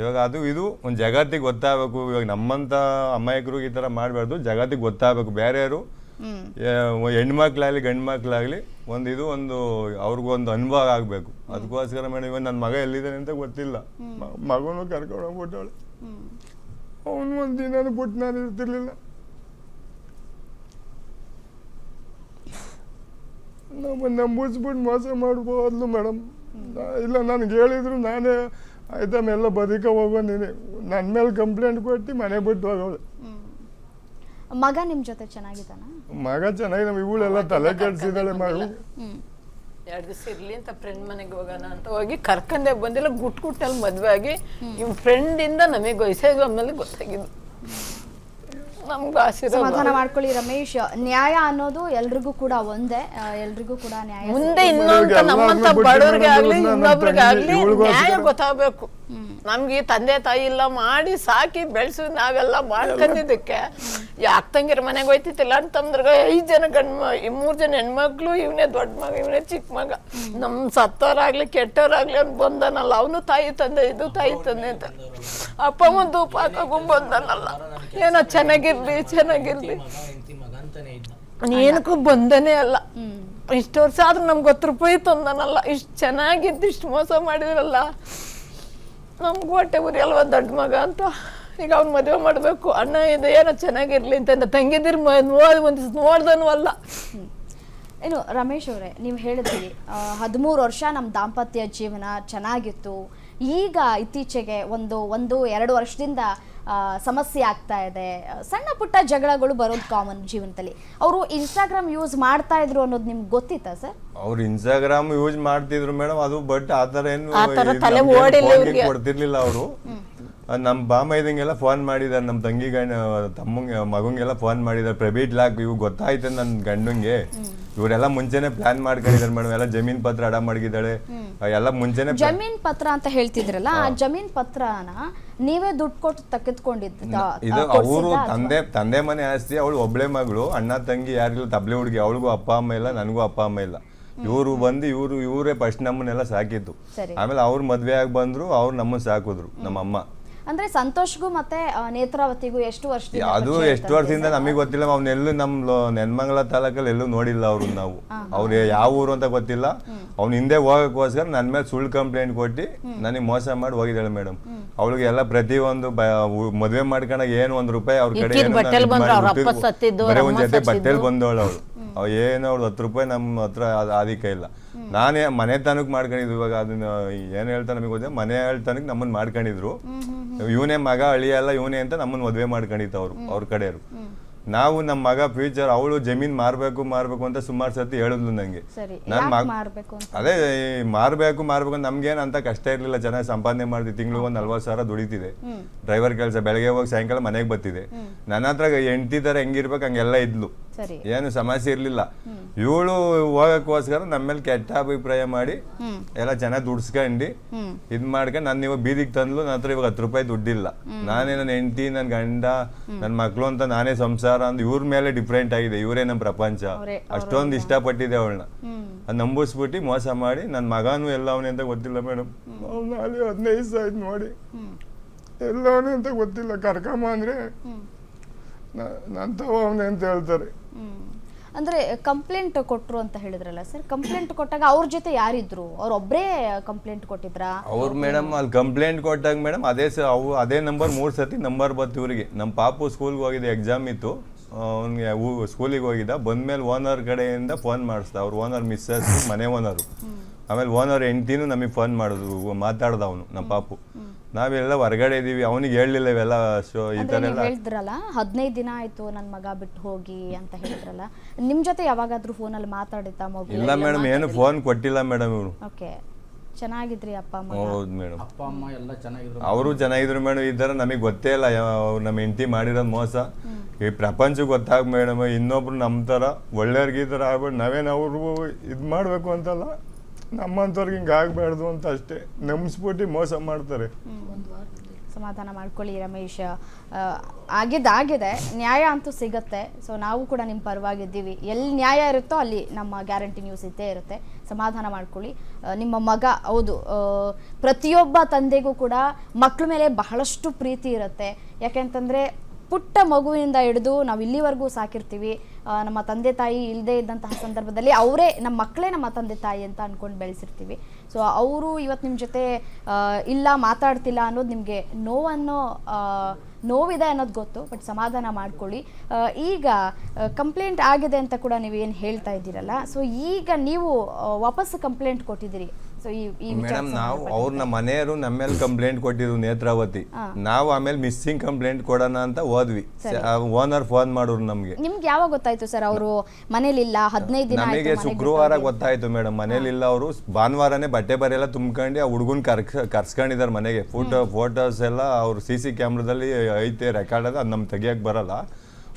ಇವಾಗ ಅದು ಇದು ಒಂದು ಜಗತ್ತಿಗೆ ಗೊತ್ತಾಗಬೇಕು. ಇವಾಗ ನಮ್ಮಂತ ಅಮಾಯಕರಿಗೆ ಈ ಥರ ಮಾಡಬಾರ್ದು, ಜಗತ್ತಿಗೆ ಗೊತ್ತಾಗಬೇಕು. ಬೇರೆಯವರು ಹೆಣ್ಮಕ್ಳಾಗಲಿ ಗಂಡು ಮಕ್ಳಾಗಲಿ ಒಂದು ಅವ್ರಿಗೊಂದು ಅನುಭವ ಆಗಬೇಕು. ಅದಕ್ಕೋಸ್ಕರ ಮೇಡಮ್ ಇವಾಗ ನನ್ನ ಮಗ ಎಲ್ಲಿದ್ದಾನೆ ಅಂತ ಗೊತ್ತಿಲ್ಲ, ಮಗನೂ ಕರ್ಕೊಂಡು ಹೋಗ್ಬಿಟ್ಟವಳೆ. ಅವನು ಒಂದು ದಿನ ಬಿಟ್ಟು ನಾನು ಇರ್ತಿರ್ಲಿಲ್ಲ. ನಂಬಿಸ್ಬಿಟ್ಟು ಮೋಸ ಮಾಡ್ಬೋದು ಮೇಡಮ್. ಇಲ್ಲ ನನಗೆ ಹೇಳಿದ್ರು, ನಾನೇ ಆಯ್ತಾ ಎಲ್ಲ ಬದುಕ ಹೋಗೋ, ನೀನೆ ನನ್ನ ಮೇಲೆ ಕಂಪ್ಲೇಂಟ್ ಕೊಟ್ಟು ಮನೆ ಬಿಟ್ಟು ಹೋಗೋದು. ಮಗ ನಿಮ್ ಜೊತೆ ಚೆನ್ನಾಗಿದ್ದಾನ? ಮಗ ಚೆನ್ನಾಗಿದೆ, ಇವಳೆಲ್ಲ ತಲೆ ಕೆಡ್ಸಿದ್ದಾಳೆ. ಮಗ 2 ದಿವಸ ಇರ್ಲಿ ಅಂತ ಫ್ರೆಂಡ್ ಮನೆಗೆ ಹೋಗೋಣ ಅಂತ ಹೋಗಿ ಕರ್ಕೊಂಡೆ ಬಂದಿಲ್ಲ. ಗುಟ್ಟಲ್ಲಿ ಮದುವೆ ಆಗಿ ಇವ್ ಫ್ರೆಂಡ್ ಇಂದ ನಮಗೆ ವಯಸ್ಸಾದ್ಮೇಲೆ ಗೊತ್ತಾಗಿದ್ದು. ನಮ್ಗೆ ಸಮಾಧಾನ ಮಾಡ್ಕೊಳ್ಳಿ ರಮೇಶ್. ನ್ಯಾಯ ಅನ್ನೋದು ಎಲ್ರಿಗೂ ಕೂಡ ಒಂದೇ, ಎಲ್ರಿಗೂ ಕೂಡ ನ್ಯಾಯ ಮುಂದೆ ಇನ್ನೊಂದು ನಮ್ಮಂತ ಬಡವ್ರಿಗೆ ಆಗ್ಲಿ ಇನ್ನೊಬ್ರಿಗೆ ಆಗ್ಲಿ ನ್ಯಾಯ ಗೊತ್ತಾಗಬೇಕು. ನಮ್ಗೆ ತಂದೆ ತಾಯಿ ಇಲ್ಲ, ಮಾಡಿ ಸಾಕಿ ಬೆಳೆಸಿ ನಾವೆಲ್ಲ ಮಾಡ್ಕೊಂಡಿದ್ದಕ್ಕೆ ಯಾಕೆ ತಂಗಿರ ಮನೆಗೆ ಹೋಯ್ತಿತ್ತಿಲ್ಲ ಅಂತಂದ್ರಾಗ 5 ಜನ 3 ಜನ ಹೆಣ್ಮಕ್ಳು, ಇವನೇ ದೊಡ್ಡ ಮಗ, ಇವನೇ ಚಿಕ್ಕ ಮಗ, ನಮ್ ಸತ್ತವರಾಗ್ಲಿ ಕೆಟ್ಟವರಾಗ್ಲಿ ಅಂತ ಬಂದನಲ್ಲ. ಅವನು ತಾಯಿ ತಂದೆ, ಇದು ತಾಯಿ ತಂದೆ ಅಂತ ಅಪ್ಪ ಒಂದು ಪಾಕಗೂ ಬಂದನಲ್ಲ. ಏನೋ ಚೆನ್ನಾಗಿರ್ಲಿ ಏನಕ್ಕೂ ಬಂದನೇ ಅಲ್ಲ. ಇಷ್ಟು ವರ್ಷ ಆದ್ರೂ ನಮ್ಗೆ 10 ರೂಪಾಯಿ ತಂದನಲ್ಲ. ಇಷ್ಟು ಚೆನ್ನಾಗಿದ್ದು ಇಷ್ಟು ಮೋಸ ಮಾಡಿದ್ರಲ್ಲ, ನಮ್ಗೆ ಹೊಟ್ಟೆ ಉರಿ ಅಲ್ವಾ ದೊಡ್ಡ ಮಗ ಅಂತ. ಈಗ ಅವ್ನು ಮದುವೆ ಮಾಡಬೇಕು, ಅಣ್ಣ ಇದು ಏನೋ ಚೆನ್ನಾಗಿರ್ಲಿ ಅಂತ ತಂಗಿದಿರ್ ಒಂದಿವ್ಸ ನೋಡ್ದನೂ ಅಲ್ಲ. ಏನು ರಮೇಶ್ ಅವರೇ, ನೀವು ಹೇಳಿದ್ರಿ 13 ವರ್ಷ ನಮ್ಮ ದಾಂಪತ್ಯ ಜೀವನ ಚೆನ್ನಾಗಿತ್ತು, ಈಗ ಇತ್ತೀಚೆಗೆ ಒಂದು 2 ವರ್ಷದಿಂದ ಸಮಸ್ಯೆ ಆಗ್ತಾ ಇದೆ, ಸಣ್ಣ ಪುಟ್ಟ ಜಗಳಗಳು ಬರೋದು ಕಾಮನ್ ಜೀವನದಲ್ಲಿ. ಅವರು ಇನ್ಸ್ಟಾಗ್ರಾಮ್ ಯೂಸ್ ಮಾಡ್ತಾ ಇದ್ರು ಅನ್ನೋದು ನಿಮ್ಗೆ ಗೊತ್ತಿತ್ತಾ ಸರ್? ಅವ್ರು ಇನ್ಸ್ಟಾಗ್ರಾಮ್ ಯೂಸ್ ಮಾಡ್ತಿದ್ರು ಮೇಡಮ್, ಅದು ಬಟ್ ಆ ಥರ ಏನು ಕೊಡ್ತಿರ್ಲಿಲ್ಲ ಅವರು. ನಮ್ಮ ಬಾಮೈದಂಗೆಲ್ಲ ಫೋನ್ ಮಾಡಿದಾರೆ, ನಮ್ಮ ತಂಗಿ ತಮ್ಮಂಗೆ ಮಗಂಗೆಲ್ಲ ಫೋನ್ ಮಾಡಿದಾರೆ, ಪ್ರೈವೇಟ್ ಲಾಕ್ ಇವು ಗೊತ್ತಾಯ್ತು ನನ್ನ ಗಂಡಂಗೆ. ಇವರೆಲ್ಲ ಮುಂಚೆನೆ ಪ್ಲಾನ್ ಮಾಡ್ಕೊಂಡಿದ್ದಾರೆ ಮೇಡಮ್, ಎಲ್ಲ ಜಮೀನ್ ಪತ್ರ ಅಡ ಮಾಡಿದ್ದಾಳೆ ಎಲ್ಲ ಮುಂಚೆನೆ. ಜಮೀನ್ ಪತ್ರ ಅಂತ ಹೇಳ್ತಿದ್ರಲ್ಲ, ಆ ಜಮೀನ್ ಪತ್ರನ ನೀವೇ ದುಡ್ಡು ಕೊಟ್ಟು ತೆಗೆದುಕೊಂಡಿದ್ದ? ಇದು ಅವರು ತಂದೆ ಮನೆ ಆಸ್ತಿ, ಅವಳು ಒಬ್ಳೆ ಮಗಳು, ಅಣ್ಣ ತಂಗಿ ಯಾರಿಲ್ಲ, ತಬ್ಲೆ ಹುಡುಗಿ, ಅವಳಿಗೂ ಅಪ್ಪ ಅಮ್ಮ ಇಲ್ಲ, ನನಗೂ ಅಪ್ಪ ಅಮ್ಮ ಇಲ್ಲ. ಇವರು ಬಂದು ಇವರೇ ಫಸ್ಟ್ ನಮ್ಮನ್ನೆಲ್ಲ ಸಾಕಿದ್ದು. ಆಮೇಲೆ ಅವ್ರು ಮದ್ವೆ ಆಗಿ ಬಂದ್ರು, ಅವ್ರು ನಮ್ಮನ್ನ ಸಾಕಿದ್ರು ನಮ್ಮ ಅಮ್ಮ. ಅಂದ್ರೆ ಸಂತೋಷ್ಗೂ ಮತ್ತೆ ನೇತ್ರಾವತಿಗೂ ಎಷ್ಟು ವರ್ಷದಿಂದ? ಅದು ಎಷ್ಟು ವರ್ಷದಿಂದ ನಮಗೆ ಗೊತ್ತಿಲ್ಲ, ಅವ್ನೆಲ್ಲೂ ನಮ್ಮ ನೆನ್ಮಂಗಲ ತಾಲೂಕಲ್ಲಿ ಎಲ್ಲೂ ನೋಡಿಲ್ಲ ಅವ್ರು. ನಾವು ಅವ್ರು ಯಾವ ಊರು ಅಂತ ಗೊತ್ತಿಲ್ಲ. ಅವ್ನ ಹಿಂದೆ ಹೋಗಕ್ಕೋಸ್ಕರ ನನ್ನ ಮೇಲೆ ಸುಳ್ಳು ಕಂಪ್ಲೇಂಟ್ ಕೊಟ್ಟು ನನಗೆ ಮೋಸ ಮಾಡಿ ಹೋಗಿದ್ದಾಳೆ ಮೇಡಮ್. ಅವಳಿಗೆ ಎಲ್ಲ ಪ್ರತಿಯೊಂದು ಮದುವೆ ಮಾಡ್ಕೊಂಡಾಗ ಏನು ₹1 ಅವ್ರ ಕಡೆ ಬರೀ ಒಂದ್ ಜೊತೆ ಬಟ್ಟೆಲ್ ಬಂದವಳು ಅವಳು. ಏನು ಅವ್ಳು ₹10 ನಮ್ಮ ಹತ್ರ ಆದಿಕ ಇಲ್ಲ. ನಾನೇ ಮನೆ ತನಕ ಮಾಡ್ಕೊಂಡಿದ್ವಿ. ಇವಾಗ ಅದನ್ನ ಏನ್ ಹೇಳ್ತಾ ನಮಗೆ ಗೊತ್ತಿಲ್ಲ, ಮನೆ ಹೇಳ್ತಾನಕ್ ನಮ್ಮನ್ನ ಮಾಡ್ಕೊಂಡಿದ್ರು. ಇವನೇ ಮಗ ಅಳಿಯ ಎಲ್ಲ ಇವನೇ ಅಂತ ನಮ್ಮನ್ನ ಮದ್ವೆ ಮಾಡ್ಕೊಂಡಿತ್ತು ಅವ್ರ ಕಡೆಯವರು. ನಾವು ನಮ್ಮ ಮಗ ಫ್ಯೂಚರ್, ಅವಳು ಜಮೀನ್ ಮಾರ್ಬೇಕು ಅಂತ ಸುಮಾರು ಸತಿ ಹೇಳಿದ್ಲು ನಂಗೆ. ನನ್ ಅದೇ ಮಾರ್ಬೇಕು ನಮ್ಗೇನ್ ಅಂತ ಕಷ್ಟ ಇರ್ಲಿಲ್ಲ, ಚೆನ್ನಾಗಿ ಸಂಪಾದನೆ ಮಾಡ್ತೀವಿ, ತಿಂಗ್ಳಿಗೆ ಒಂದು 40,000 ದುಡಿತಿದೆ, ಡ್ರೈವರ್ ಕೆಲಸ, ಬೆಳಗ್ಗೆ ಹೋಗಿ ಸಾಯಂಕಾಲ ಮನೆಗೆ ಬರ್ತಿದೆ. ನನ್ನ ಹತ್ರ ಹೆಂಡತಿ ತರ ಹೆಂಗಿರ್ಬೇಕು ಹಂಗೆಲ್ಲ ಇದ್ಲು, ಏನು ಸಮಸ್ಯೆ ಇರ್ಲಿಲ್ಲ. ಇವಳು ಹೋಗಕ್ಕೋಸ್ಕರ ನಮ್ಮ ಮೇಲೆ ಕೆಟ್ಟ ಅಭಿಪ್ರಾಯ ಮಾಡಿ ಎಲ್ಲ ಚೆನ್ನಾಗಿ ದುಡ್ಸ್ಕೊಂಡು ಇದ್ ಮಾಡ್ಕೊಂಡು ನನ್ನ ಇವಾಗ ಬೀದಿಗೆ ತಂದ್ಲು. ನನ್ನ ಹತ್ರ ಇವಾಗ ₹10 ದುಡ್ಡಿಲ್ಲ. ನಾನೇ ನನ್ನ ಹೆಂಡತಿ, ನನ್ನ ಗಂಡ, ನನ್ನ ಮಕ್ಳು ಅಂತ ನಾನೇ ಸಂಸಾರ ಅಂತ ಇವ್ರ ಮೇಲೆ ಡಿಫ್ರೆಂಟ್ ಆಗಿದೆ. ಇವರೇ ನಮ್ಮ ಪ್ರಪಂಚ. ಅಷ್ಟೊಂದು ಇಷ್ಟಪಟ್ಟಿದೆ ಅವಳನ್ನ, ಅದ್ ನಂಬಿಸ್ಬಿಟ್ಟು ಮೋಸ ಮಾಡಿ ನನ್ನ ಮಗನೂ ಎಲ್ಲವನೇ ಅಂತ ಗೊತ್ತಿಲ್ಲ ಮೇಡಮ್. ಅವ್ನು ಅಲ್ಲಿ 15 ದಿವಸ ಆಯ್ತು ನೋಡಿ, ಎಲ್ಲವನೇ ಅಂತ ಗೊತ್ತಿಲ್ಲ. ಕರ್ಕಮ್ಮ ಅಂದ್ರೆ ನಂತವ ಅವನೇ ಅಂತ ಹೇಳ್ತಾರೆ. ಅಂದ್ರೆ ಕಂಪ್ಲೇಂಟ್ ಕೊಟ್ರು ಅಂತ ಹೇಳಿದ್ರಲ್ಲ ಸರ್, ಕಂಪ್ಲೇಂಟ್ ಕೊಟ್ಟಾಗ ಅವ್ರ ಜೊತೆ ಯಾರಿದ್ರು? ಅವ್ರೊಬ್ರೇ ಕಂಪ್ಲೇಂಟ್ ಕೊಟ್ಟಿದ್ರಾ? ಅವ್ರು ಮೇಡಮ್ ಅಲ್ಲಿ ಕಂಪ್ಲೇಂಟ್ ಕೊಟ್ಟಾಗ ಮೇಡಮ್ ಅದೇ ನಂಬರ್ 3 ಸತಿ ನಂಬರ್ ಬತ್ತು ಇವ್ರಿಗೆ. ನಮ್ಮ ಪಾಪು ಸ್ಕೂಲ್ಗೆ ಹೋಗಿದೆ, ಎಕ್ಸಾಮ್ ಇತ್ತು, ಅವ್ನಿಗೆ ಸ್ಕೂಲಿಗೆ ಹೋಗಿದ್ದ. ಬಂದ್ಮೇಲೆ ಓನರ್ ಕಡೆಯಿಂದ ಫೋನ್ ಮಾಡಿಸ್ದ. ಅವ್ರ ಓನರ್ ಮಿಸ್ಸಸ್, ಮನೆ ಓನರು. ಆಮೇಲೆ ಓನರ್ ಹೆಂಡ್ತಿನೂ ನಮಗೆ ಫೋನ್ ಮಾಡಿದ್ರು, ಮಾತಾಡ್ದ ಅವನು ನಮ್ಮ ಪಾಪು. ನಾವೆಲ್ಲ ಹೊರಗಡೆ ಇದೀವಿ, ಅವನಿಗೆ ಹೇಳಲಿಲ್ಲ ಇವೆಲ್ಲ ಈ ತರ ಎಲ್ಲ. ಹೇಳಿದ್ರಲ್ಲ 15 ದಿನ ಆಯ್ತು ನನ್ನ ಮಗ ಬಿಟ್ಟು ಹೋಗಿ ಅಂತ ಹೇಳಿದ್ರಲ್ಲ, ನಿಮ್ ಜೊತೆ ಯಾವಾಗಾದ್ರೂ ಫೋನಲ್ಲಿ ಮಾತಾಡಿದ್ದ ಮಗು? ಇಲ್ಲ ಮೇಡಮ್, ಏನು ಫೋನ್ ಕೊಟ್ಟಿಲ್ಲ ಮೇಡಮ್ ಇವರು. ಓಕೆ, ಚೆನ್ನಾಗಿದ್ರಿ ಅಪ್ಪ ಅಮ್ಮ? ಹೌದು ಮೇಡಮ್, ಅಪ್ಪ ಅಮ್ಮ ಎಲ್ಲ ಚೆನ್ನಾಗಿದ್ರು, ಅವರು ಚೆನ್ನಾಗಿದ್ರು ಮೇಡಮ್. ಈ ತರ ನಮಗೆ ಗೊತ್ತೇ ಇಲ್ಲ ನಮ್ಮ ಹೆಂಡತಿ ಮಾಡಿರೋದು ಮೋಸ. ಈ ಪ್ರಪಂಚಕ್ಕೆ ಗೊತ್ತಾಗ ಮೇಡಮ್, ಇನ್ನೊಬ್ರು ನಮ್ಮ ತರ ಒಳ್ಳೆಯವ್ರಿಗೆ ಈ ತರ ಆಗ್ಬಿಟ್ಟು ನಾವೇನು ಅವ್ರಿಗೂ ಇದು ಮಾಡ್ಬೇಕು ಅಂತಲ್ಲ, ನಮ್ಮಂಥವ್ರಿಗೆ ಹಿಂಗೆ ಆಗ್ಬಾರ್ದು ಅಂತ ಅಷ್ಟೇ ನಂಬಿಸ್ಬಿಟ್ಟು ಮೋಸ ಮಾಡ್ತಾರೆ. ಸಮಾಧಾನ ಮಾಡ್ಕೊಳ್ಳಿ ರಮೇಶ್, ಆಗಿದೆ, ನ್ಯಾಯ ಅಂತೂ ಸಿಗತ್ತೆ. ಸೊ ನಾವು ಕೂಡ ನಿಮ್ಮ ಪರವಾಗಿದ್ದೀವಿ. ಎಲ್ಲಿ ನ್ಯಾಯ ಇರುತ್ತೋ ಅಲ್ಲಿ ನಮ್ಮ ಗ್ಯಾರಂಟಿ ನ್ಯೂಸ್ ಇದ್ದೇ ಇರುತ್ತೆ. ಸಮಾಧಾನ ಮಾಡ್ಕೊಳ್ಳಿ. ನಿಮ್ಮ ಮಗ, ಹೌದು, ಪ್ರತಿಯೊಬ್ಬ ತಂದೆಗೂ ಕೂಡ ಮಕ್ಕಳ ಮೇಲೆ ಬಹಳಷ್ಟು ಪ್ರೀತಿ ಇರುತ್ತೆ. ಯಾಕೆಂತಂದರೆ ಪುಟ್ಟ ಮಗುವಿನಿಂದ ಹಿಡಿದು ನಾವು ಇಲ್ಲಿವರೆಗೂ ಸಾಕಿರ್ತೀವಿ. ನಮ್ಮ ತಂದೆ ತಾಯಿ ಇಲ್ಲದೆ ಇದ್ದಂತಹ ಸಂದರ್ಭದಲ್ಲಿ ಅವರೇ ನಮ್ಮ ಮಕ್ಕಳೇ ನಮ್ಮ ತಂದೆ ತಾಯಿ ಅಂತ ಅಂದ್ಕೊಂಡು ಬೆಳೆಸಿರ್ತೀವಿ. ಸೊ ಅವರು ಇವತ್ತು ನಿಮ್ಮ ಜೊತೆ ಇಲ್ಲ, ಮಾತಾಡ್ತಿಲ್ಲ ಅನ್ನೋದು ನಿಮಗೆ ನೋವಿದೆ ಅನ್ನೋದು ಗೊತ್ತು. ಬಟ್ ಸಮಾಧಾನ ಮಾಡ್ಕೊಳ್ಳಿ. ಈಗ ಕಂಪ್ಲೇಂಟ್ ಆಗಿದೆ ಅಂತ ಕೂಡ ನೀವು ಏನು ಹೇಳ್ತಾ ಇದ್ದೀರಲ್ಲ, ಸೊ ಈಗ ನೀವು ವಾಪಸ್ ಕಂಪ್ಲೇಂಟ್ ಕೊಟ್ಟಿದ್ದೀರಿ. ಮೇಡಮ್, ನಾವು ಅವ್ರನ್ನ ಮನೆಯವರು ನಮ್ಮ ಮೇಲೆ ಕಂಪ್ಲೇಂಟ್ ಕೊಟ್ಟಿದ್ರು, ನೇತ್ರಾವತಿ. ನಾವು ಆಮೇಲೆ ಮಿಸ್ಸಿಂಗ್ ಕಂಪ್ಲೇಂಟ್ ಕೊಡೋಣ ಅಂತ ಹೋದ್ವಿ. ಓನರ್ ಫೋನ್ ಮಾಡೋರು ನಮ್ಗೆ. ನಿಮ್ಗೆ ಯಾವಾಗ ಗೊತ್ತಾಯ್ತು ಸರ್ ಅವರು ಮನೇಲಿಲ್ಲ? 15 ದಿನ ನಮಗೆ ಶುಕ್ರವಾರ ಗೊತ್ತಾಯ್ತು ಮೇಡಮ್. ಮನೇಲಿಲ್ಲ ಅವರು. ಭಾನುವಾರನೇ ಬಟ್ಟೆ ಬರೆಲ್ಲ ತುಂಬ್ಕೊಂಡು ಆ ಹುಡುಗನ್ ಕರ್ಸ್ಕೊಂಡಿದ್ದಾರೆ ಮನೆಗೆ. ಫೋಟೋಸ್ ಎಲ್ಲ ಅವ್ರ CC ಕ್ಯಾಮ್ರಾದಲ್ಲಿ ಐತೆ, ರೆಕಾರ್ಡ್ ಅದ, ಅದು ನಮ್ಗೆ ತೆಗಿಯಕ್ಕೆ ಬರಲ್ಲ.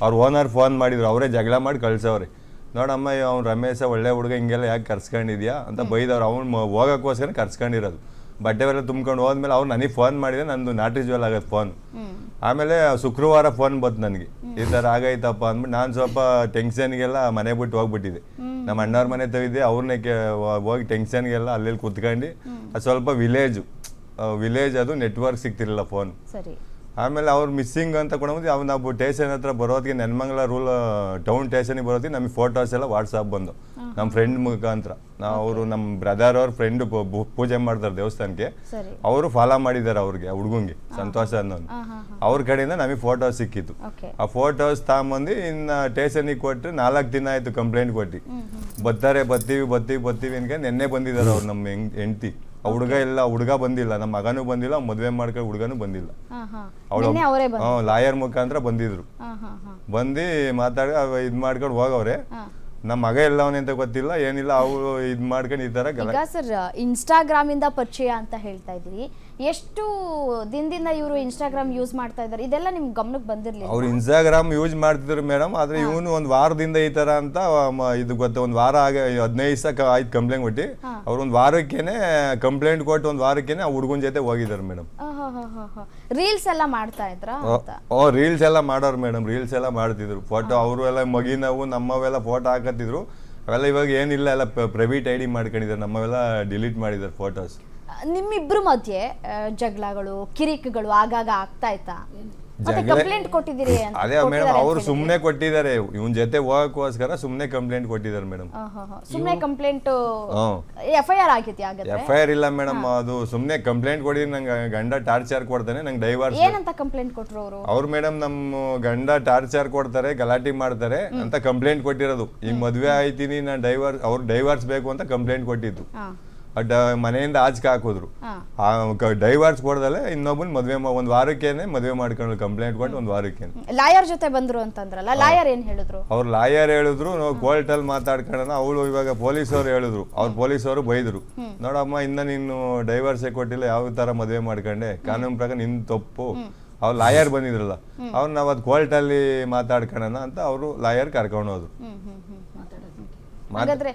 ಅವ್ರ ಓನರ್ ಫೋನ್ ಮಾಡಿದ್ರು, ಅವರೇ ಜಗಳ ಮಾಡಿ ಕಳ್ಸವ್ರೆ. ನೋಡಮ್ಮ, ಅವ್ನು ರಮೇಶ ಒಳ್ಳೆ ಹುಡುಗ, ಹಿಂಗೆಲ್ಲ ಯಾಕೆ ಕರ್ಸ್ಕೊಂಡಿದ್ಯಾ ಅಂತ ಬೈದವ್ರು. ಅವ್ನು ಹೋಗೋಕ್ಕೋಸ್ಕರ ಕರ್ಸ್ಕೊಂಡಿರೋದು. ಬಟ್ಟೆ ಎಲ್ಲ ತುಂಬ್ಕೊಂಡು ಹೋದ್ಮೇಲೆ ಅವ್ರು ನನಗೆ ಫೋನ್ ಮಾಡಿದೆ, ನಂದು ನಾಟ್ ಯೂಸ್ವಲ್ ಆಗೋದು ಫೋನ್. ಆಮೇಲೆ ಶುಕ್ರವಾರ ಫೋನ್ ಬಂತು ನನಗೆ, ಈ ಥರ ಆಗೈತಪ್ಪ ಅಂದ್ಬಿಟ್ಟು. ನಾನು ಸ್ವಲ್ಪ ಟೆನ್ಷನ್ಗೆಲ್ಲ ಮನೆ ಬಿಟ್ಟು ಹೋಗ್ಬಿಟ್ಟಿದ್ದೆ. ನಮ್ಮ ಅಣ್ಣವ್ರ ಮನೆ ತೆಗೆದಿದ್ದೆ, ಅವ್ರನ್ನೇ ಹೋಗಿ ಟೆನ್ಷನ್ಗೆಲ್ಲ ಅಲ್ಲೆಲ್ಲಿ ಕುತ್ಕೊಂಡು. ಅದು ಸ್ವಲ್ಪ ವಿಲೇಜ್ ಅದು ನೆಟ್ವರ್ಕ್ ಸಿಗ್ತಿರಲಿಲ್ಲ ಫೋನ್. ಆಮೇಲೆ ಅವ್ರು ಮಿಸ್ಸಿಂಗ್ ಅಂತ ಕೊಡೋದು ಅವ್ರು ನಾವು ಸ್ಟೇಷನ್ ಹತ್ರ ಬರೋದಕ್ಕೆ ನೆನ್ಮಂಗಲ ರೂಲ್ ಟೌನ್ ಸ್ಟೇಷನ್ಗೆ ಬರೋದಕ್ಕೆ ನಮಗೆ ಫೋಟೋಸ್ ಎಲ್ಲ ವಾಟ್ಸಪ್ ಬಂದು ನಮ್ಮ ಫ್ರೆಂಡ್ ಮುಖಾಂತರ ನಾವು ಅವರು ನಮ್ಮ ಬ್ರದರ್ ಅವ್ರ ಫ್ರೆಂಡ್ ಪೂಜೆ ಮಾಡ್ತಾರೆ ದೇವಸ್ಥಾನಕ್ಕೆ, ಸರಿ. ಅವರು ಫಾಲೋ ಮಾಡಿದ್ದಾರೆ ಅವ್ರಿಗೆ ಹುಡುಗಂಗೆ ಸಂತೋಷ ಅನ್ನೋನು, ಅವ್ರ ಕಡೆಯಿಂದ ನಮಗೆ ಫೋಟೋ ಸಿಕ್ಕಿತ್ತು. ಓಕೆ. ಆ ಫೋಟೋಸ್ ತಗೊಂಬಂದು ಇನ್ನು ಸ್ಟೇಷನಿಗೆ ಕೊಟ್ಟು 4 ದಿನ ಆಯ್ತು ಕಂಪ್ಲೇಂಟ್ ಕೊಟ್ಟು. ಬರ್ತೀವಿ ಅನ್ಕೊಂಡು ನೆನ್ನೆ ಬಂದಿದ್ದಾರೆ ಅವ್ರು ನಮ್ಮ ಹೆಂಡತಿ. ಆ ಹುಡುಗ ಬಂದಿಲ್ಲ, ನಮ್ಮ ಮಗನೂ ಬಂದಿಲ್ಲ, ಮದುವೆ ಮಾಡ್ಕೊಂಡು ಹುಡುಗನೂ ಬಂದಿಲ್ಲ. ಅವಳು ಲಾಯರ್ ಮುಖಾಂತರ ಬಂದಿದ್ರು. ಬಂದು ಮಾತಾಡಿ ಇದ್ ಮಾಡ್ಕೊಂಡು ಹೋಗವ್ರೆ. ನಮ್ಮ ಮಗ ಎಲ್ಲವನೇ ಅಂತ ಗೊತ್ತಿಲ್ಲ, ಏನಿಲ್ಲ, ಅವ್ರು ಇದ್ ಮಾಡ್ಕೊಂಡು ಈ ತರ. ಈಗ ಸರ್ ಇನ್ಸ್ಟಾಗ್ರಾಮ್ ಇಂದ ಪರಿಚಯ ಅಂತ ಹೇಳ್ತಾ ಇದ್ರಿ, ಎಷ್ಟು ದಿನದಿಂದ ಇವರು ಇನ್ಸ್ಟಾಗ್ರಾಮ್ ಯೂಸ್ ಮಾಡ್ತಾ ಇದ್ದಾರೆ, ಇದೆಲ್ಲ ನಿಮ್ಗೆ ಗಮನಕ್ಕೆ ಬಂದಿರ್ಲಿಲ್ಲ? ಅವ್ರು ಇನ್ಸ್ಟಾಗ್ರಾಮ್ ಯೂಸ್ ಮಾಡ್ತಿದ್ರು ಮೇಡಮ್, ಆದ್ರೆ ಇವನು ಒಂದ್ ವಾರದಿಂದ ಈ ತರ ಅಂತ ಇದು ಗೊತ್ತ. ಒಂದ್ ವಾರ 15 ದಿವಸ ಆಯ್ತು ಕಂಪ್ಲೇಂಟ್ ಕೊಟ್ಟು. ಅವ್ರು ಒಂದ್ ವಾರಕ್ಕೇನೆ ಕಂಪ್ಲೇಂಟ್ ಕೊಟ್ಟು ಒಂದ್ ವಾರಕ್ಕೇನೆ ಆ ಹುಡುಗನ ಜೊತೆ ಹೋಗಿದ್ದಾರೆ ಮೇಡಮ್. ರೀಲ್ಸ್ ಎಲ್ಲ ಮಾಡ್ತಾ ಇದ್ರ? ರೀಲ್ಸ್ ಎಲ್ಲ ಮಾಡೋರು ಮೇಡಮ್, ರೀಲ್ಸ್ ಎಲ್ಲ ಮಾಡ್ತಿದ್ರು. ಫೋಟೋ ಅವರು ಎಲ್ಲ ಮಗಿನವು ನಮ್ಮವೆಲ್ಲ ಫೋಟೋ ಹಾಕತ್ತಿದ್ರು. ಅವೆಲ್ಲ ಇವಾಗ ಏನಿಲ್ಲ, ಎಲ್ಲ ಪ್ರೈವೇಟ್ ಐಡಿ ಮಾಡ್ಕೊಂಡಿದ್ದಾರೆ, ನಮ್ಮವೆಲ್ಲ ಡಿಲೀಟ್ ಮಾಡಿದ್ದಾರೆ ಫೋಟೋಸ್. ನಿಮ್ಮಿಬ್ರು ಮಧ್ಯೆ ಜಗಳಗಳು ಕಿರಿಕಗಳು ಆಗಾಗ ಆಗ್ತಾ ಇತ್ತಾ? ಕಂಪ್ಲೇಂಟ್ ಕೊಟ್ಟಿದ್ದೀರಿ? ಅದೇ ಮೇಡಮ್, ಅವ್ರು ಸುಮ್ನೆ ಕೊಟ್ಟಿದ್ದಾರೆ, ಇವನ್ ಜೊತೆ ಹೋಗಕ್ಕೋಸ್ಕರ ಸುಮ್ನೆ ಕಂಪ್ಲೇಂಟ್ ಕೊಟ್ಟಿದ್ದಾರೆ ಮೇಡಮ್. ಸುಮ್ನೆ ಕಂಪ್ಲೇಂಟ್ FIR ಆಗಿದ್ಯಾ? FIR ಇಲ್ಲ ಮೇಡಮ್, ಅದು ಸುಮ್ನೆ ಕಂಪ್ಲೇಂಟ್ ಕೊಟ್ಟಿದ್ರೆ ನಂಗೆ ಗಂಡ ಟಾರ್ಚರ್ ಕೊಡ್ತಾನೆ, ನಂಗೆ ಡೈವರ್ಸ್. ಏನಂತ ಕಂಪ್ಲೇಂಟ್ ಕೊಟ್ರು ಅವರು? ಅವ್ರು ಮೇಡಮ್ ನಮ್ಮ ಗಂಡ ಟಾರ್ಚರ್ ಕೊಡ್ತಾರೆ, ಗಲಾಟೆ ಮಾಡ್ತಾರೆ ಅಂತ ಕಂಪ್ಲೇಂಟ್ ಕೊಟ್ಟಿರೋದು. ಈಗ ಮದ್ವೆ ಆಯ್ತೀನಿ ನಾನು ಡೈವರ್ಸ್, ಅವ್ರು ಡೈವರ್ಸ್ ಬೇಕು ಅಂತ ಕಂಪ್ಲೇಂಟ್ ಕೊಟ್ಟಿದ್ದು. ಮನೆಯಿಂದ ಆಚೆಗೆ ಹಾಕಿದ್ರು. ಡೈವರ್ಸ್ ಕೊಡದಲ್ಲೇ ಇನ್ನೊಬ್ಬನ್ ಮದ್ವೆ ಒಂದ್ ವಾರಕ್ಕೇನೆ ಮದ್ವೆ ಮಾಡ್ಕೊಂಡು ಕಂಪ್ಲೇಂಟ್ ಕೊಟ್ಟು ಒಂದ್ ವಾರಕ್ಕೇನೆ. ಲಾಯರ್ ಜೊತೆ ಬಂದ್ರು ಅಂತಂದ್ರಲ್ಲ, ಲಾಯರ್ ಏನ್ ಹೇಳಿದ್ರು? ಅವ್ರು ಲಾಯರ್ ಹೇಳಿದ್ರು ನಾವು ಕೋರ್ಟ್ ಅಲ್ಲಿ ಮಾತಾಡ್ಕೊಳ್ಳೋಣ. ಅವಳು ಇವಾಗ ಪೊಲೀಸವ್ರು ಹೇಳಿದ್ರು, ಅವ್ರ ಪೊಲೀಸವರು ಬೈದ್ರು, ನೋಡಮ್ಮ ಇನ್ನ ನೀನು ಡೈವರ್ಸೇ ಕೊಟ್ಟಿಲ್ಲ, ಯಾವ ತರ ಮದ್ವೆ ಮಾಡ್ಕೊಂಡೆ, ಕಾನೂನು ಪ್ರಕಾರ ನಿನ್ ತಪ್ಪು. ಅವ್ರು ಲಾಯರ್ ಬಂದಿದ್ರಲ್ಲ, ಅವ್ರು ನಾವ್ ಅದ್ ಕೋರ್ಟ್ ಅಲ್ಲಿ ಮಾತಾಡ್ಕೊಳ್ಳೋಣ ಅಂತ ಅವರು ಲಾಯರ್ ಕರ್ಕೊಂಡು ಹೋದ್ರು. ಹಾಗಾದ್ರೆ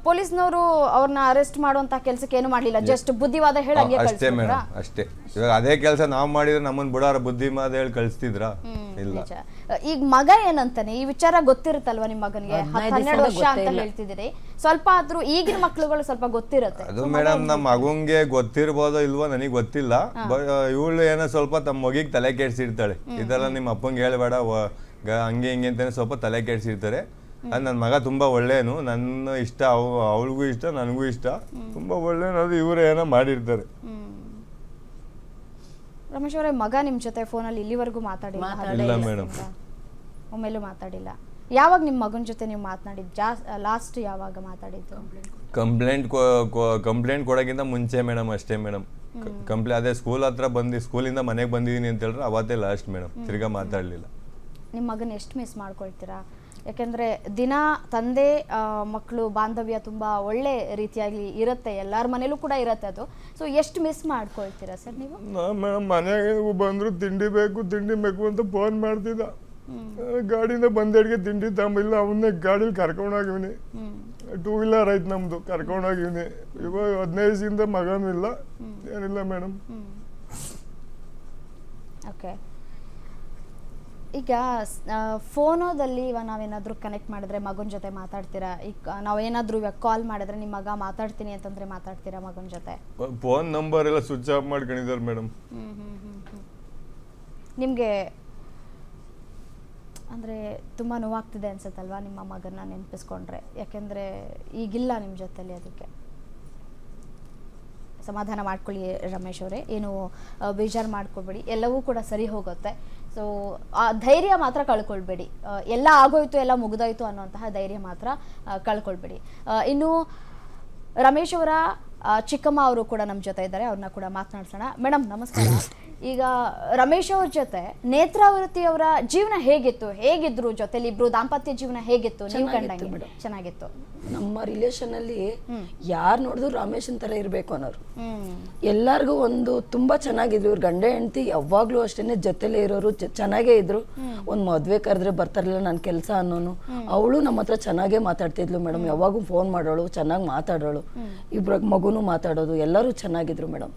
ಪೊಲೀಸ್ನವರು ಅವ್ರನ್ನ ಅರೆಸ್ಟ್ ಮಾಡುವಂತ ಕೆಲಸಕ್ಕೆ ಏನು ಮಾಡ್ಲಿಲ್ಲ, ಜಸ್ಟ್ ಬುದ್ಧಿವಾದ ಹೇಳಿ ಅಷ್ಟೇ ಮೇಡಮ್, ಅಷ್ಟೇ. ಇವಾಗ ಅದೇ ಕೆಲಸ ನಾವ್ ಮಾಡಿದ್ರೆ ನಮ್ಮನ್ ಬಿಡಾರ ಬುದ್ಧಿವಾದ ಹೇಳಿ ಕಳಿಸ್ತಿದ್ರ? ಇಲ್ಲ. ಈಗ ಮಗ ಏನಂತಾನೆ, ಈ ವಿಚಾರ ಗೊತ್ತಿರುತ್ತಲ್ವಾ ನಿಮ್ ಮಗನಿಗೆ? 12 ವರ್ಷ ಅಂತ ಹೇಳ್ತಿದ್ದೀರಿ, ಸ್ವಲ್ಪ ಆದ್ರೂ ಈಗಿನ ಮಕ್ಳುಗಳು ಸ್ವಲ್ಪ ಗೊತ್ತಿರುತ್ತೆ. ಅದು ಮೇಡಮ್ ನಮ್ಮ ಮಗುಂಗೆ ಗೊತ್ತಿರ್ಬೋದೋ ಇಲ್ವೋ ನನಗೆ ಗೊತ್ತಿಲ್ಲ. ಇವಳು ಏನೋ ಸ್ವಲ್ಪ ತಮ್ಮ ಮಗಿಗೆ ತಲೆ ಕೆಡ್ಸಿರ್ತಾಳೆ, ಇದೆಲ್ಲ ನಿಮ್ಮ ಅಪ್ಪಂಗೆ ಹೇಳ್ಬೇಡ ಹಂಗೆ ಹಿಂಗೆ ಅಂತಾನೆ ಸ್ವಲ್ಪ ತಲೆ ಕೆಡ್ಸಿರ್ತಾರೆ. ನನ್ನ ಮಗ ತುಂಬಾ ಒಳ್ಳೇನು, ನನ್ನ ಇಷ್ಟ, ಅವಳಿಗೂ ಇಷ್ಟ, ನನಗೂ ಇಷ್ಟ, ತುಂಬಾ ಒಳ್ಳೇನು. ಅದು ಇವರು ಏನೋ ಮಾಡಿರ್ತಾರೆ. ರಮೇಶ್ ಅವರೇ, ಮಗ ನಿಮ್ ಜೊತೆ ಫೋನಲ್ಲಿ ಇಲ್ಲಿವರೆಗೂ ಮಾತಾಡಿಲ್ಲ? ಮೇಡಮ್, ಒಮ್ಮೆಲೂ ಮಾತಾಡಿಲ್ಲ. ಯಾವಾಗ ನಿಮ್ ಮಗನ ಜೊತೆ ನೀವು ಮಾತನಾಡಿದ್ದು ಲಾಸ್ಟ್? ಯಾವಾಗ ಮಾತಾಡಿದ್ದು? ಕಂಪ್ಲೇಂಟ್ ಕೊಡೋಕ್ಕಿಂತ ಮುಂಚೆ ಮೇಡಮ್, ಅಷ್ಟೇ ಮೇಡಮ್. ಅದೇ ಸ್ಕೂಲ್ ಹತ್ರ ಸ್ಕೂಲಿಂದ ಮನೆಗೆ ಬಂದಿದ್ದೀನಿ ಅಂತ ಹೇಳಿದ್ರೆ ಅವತ್ತೇ ಲಾಸ್ಟ್ ಮೇಡಮ್, ತಿರ್ಗಾ ಮಾತಾಡ್ಲಿಲ್ಲ. ನಿಮ್ಮ ಮಗನ ಎಷ್ಟು ಮಿಸ್ ಮಾಡ್ಕೊಳ್ತೀರಾ? ಯಾಕೆಂದರೆ ದಿನ ತಂದೆ ಮಕ್ಕಳು ಬಾಂಧವ್ಯ ತುಂಬ ಒಳ್ಳೆ ರೀತಿಯಾಗಿ ಇರುತ್ತೆ, ಎಲ್ಲರ ಮನೇಲೂ ಕೂಡ ಇರುತ್ತೆ ಅದು. ಸೊ ಎಷ್ಟು ಮಿಸ್ ಮಾಡ್ಕೊಳ್ತೀರಾ ಸರ್ ನೀವು? ಮೇಡಮ್, ಮನೆಗೆ ಬಂದರು ತಿಂಡಿ ಬೇಕು ಅಂತ ಫೋನ್ ಮಾಡ್ತಿದ್ದ. ಗಾಡಿಯಿಂದ ಬಂದೇಡ್ಗೆ ತಿಂಡಿ ತಗೊಂಬಿಲ್ಲ, ಅವನ್ನೇ ಗಾಡೀಲಿ ಕರ್ಕೊಂಡೋಗಿವ್ನಿ. 2 ವೀಲರ್ ಐತೆ ನಮ್ಮದು, ಕರ್ಕೊಂಡೋಗಿವ್ನಿ. ಇವಾಗ 15 ದಿವಸದಿಂದ ಮಗನೂ ಇಲ್ಲ, ಏನಿಲ್ಲ ಮೇಡಮ್. ಓಕೆ. ಈಗ ಫೋನೋದಲ್ಲಿ ಇವಾಗ ನಾವೇನಾದರೂ ಕನೆಕ್ಟ್ ಮಾಡಿದ್ರೆ ಮಗನ ಜೊತೆ ಮಾತಾಡ್ತೀರಾ? ಈಗ ನಾವೇನಾದರೂ ಇವಾಗ ಕಾಲ್ ಮಾಡಿದ್ರೆ ನಿಮ್ಮ ಮಗ ಮಾತಾಡ್ತೀನಿ ಅಂತಂದ್ರೆ ಮಾತಾಡ್ತೀರಾ ಮಗನ ಜೊತೆ? ಫೋನ್ ನಂಬರ್ ಎಲ್ಲ ಸ್ವಿಚ್ ಆಫ್ ಮಾಡ್ಕೊಂಡಿದ್ದಾರೆ ಮೇಡಮ್. ನಿಮಗೆ ಅಂದರೆ ತುಂಬ ನೋವಾಗ್ತಿದೆ ಅನ್ಸುತ್ತಲ್ವಾ ನಿಮ್ಮ ಮಗನ ನೆನಪಿಸ್ಕೊಂಡ್ರೆ? ಯಾಕೆಂದರೆ ಈಗಿಲ್ಲ ನಿಮ್ಮ ಜೊತೆಲಿ, ಅದಕ್ಕೆ ಸಮಾಧಾನ ಮಾಡ್ಕೊಳ್ಳಿ ರಮೇಶ್ ಅವರೇ, ಏನು ಬೇಜಾರು ಮಾಡ್ಕೊಳ್ಬೇಡಿ, ಎಲ್ಲವೂ ಕೂಡ ಸರಿ ಹೋಗುತ್ತೆ. ಸೊ ಆ ಧೈರ್ಯ ಮಾತ್ರ ಕಳ್ಕೊಳ್ಬೇಡಿ, ಎಲ್ಲ ಆಗೋಯ್ತು ಎಲ್ಲ ಮುಗಿದೋಯ್ತು ಅನ್ನೋಂತಹ ಧೈರ್ಯ ಮಾತ್ರ ಕಳ್ಕೊಳ್ಬೇಡಿ. ಇನ್ನು ರಮೇಶ್ ಅವರ ಚಿಕ್ಕಮ್ಮ ಅವರು ಕೂಡ ನಮ್ಮ ಜೊತೆ ಇದ್ದಾರೆ, ಅವ್ರನ್ನ ಕೂಡ ಮಾತನಾಡ್ಸೋಣ. ಮೇಡಮ್ ನಮಸ್ಕಾರ. ಈಗ ರಮೇಶ್ ಅವ್ರ ಜೊತೆ ನೇತ್ರಾವತಿ ಅವರ ಜೀವನ ಹೇಗಿದ್ರು ಜೊತೆಲಿ ಇಬ್ರು ದಾಂಪತ್ಯ ಜೀವನ ಹೇಗಿತ್ತು? ನೀವು ಕಂಡಂಗೆ ಚೆನ್ನಾಗಿತ್ತು. ನಮ್ಮ ರಿಲೇಷನ್ ಅಲ್ಲಿ ಯಾರು ನೋಡಿದ್ರು ರಾಮೇಶನ್ ತರ ಇರ್ಬೇಕು ಅನ್ನೋರು. ಎಲ್ಲಾರ್ಗು ಒಂದು ತುಂಬಾ ಚೆನ್ನಾಗಿದ್ರು ಇವ್ರ ಗಂಡ ಹೆಂಡತಿ, ಯಾವಾಗ್ಲೂ ಅಷ್ಟೇನೆ ಜೊತೆಲೇ ಇರೋರು, ಚೆನ್ನಾಗೇ ಇದ್ರು. ಒಂದ್ ಮದ್ವೆ ಕರೆದ್ರೆ ಬರ್ತಾರಲಿಲ್ಲ ನನ್ ಕೆಲ್ಸ ಅನ್ನೋನು. ಅವಳು ನಮ್ಮ ಹತ್ರ ಚೆನ್ನಾಗೇ ಮಾತಾಡ್ತಿದ್ಲು ಮೇಡಮ್, ಯಾವಾಗೂ ಫೋನ್ ಮಾಡೋಳು, ಚೆನ್ನಾಗಿ ಮಾತಾಡೋಳು, ಇಬ್ರಾಗ ಮಗುನು ಮಾತಾಡೋದು, ಎಲ್ಲರೂ ಚೆನ್ನಾಗಿದ್ರು ಮೇಡಮ್.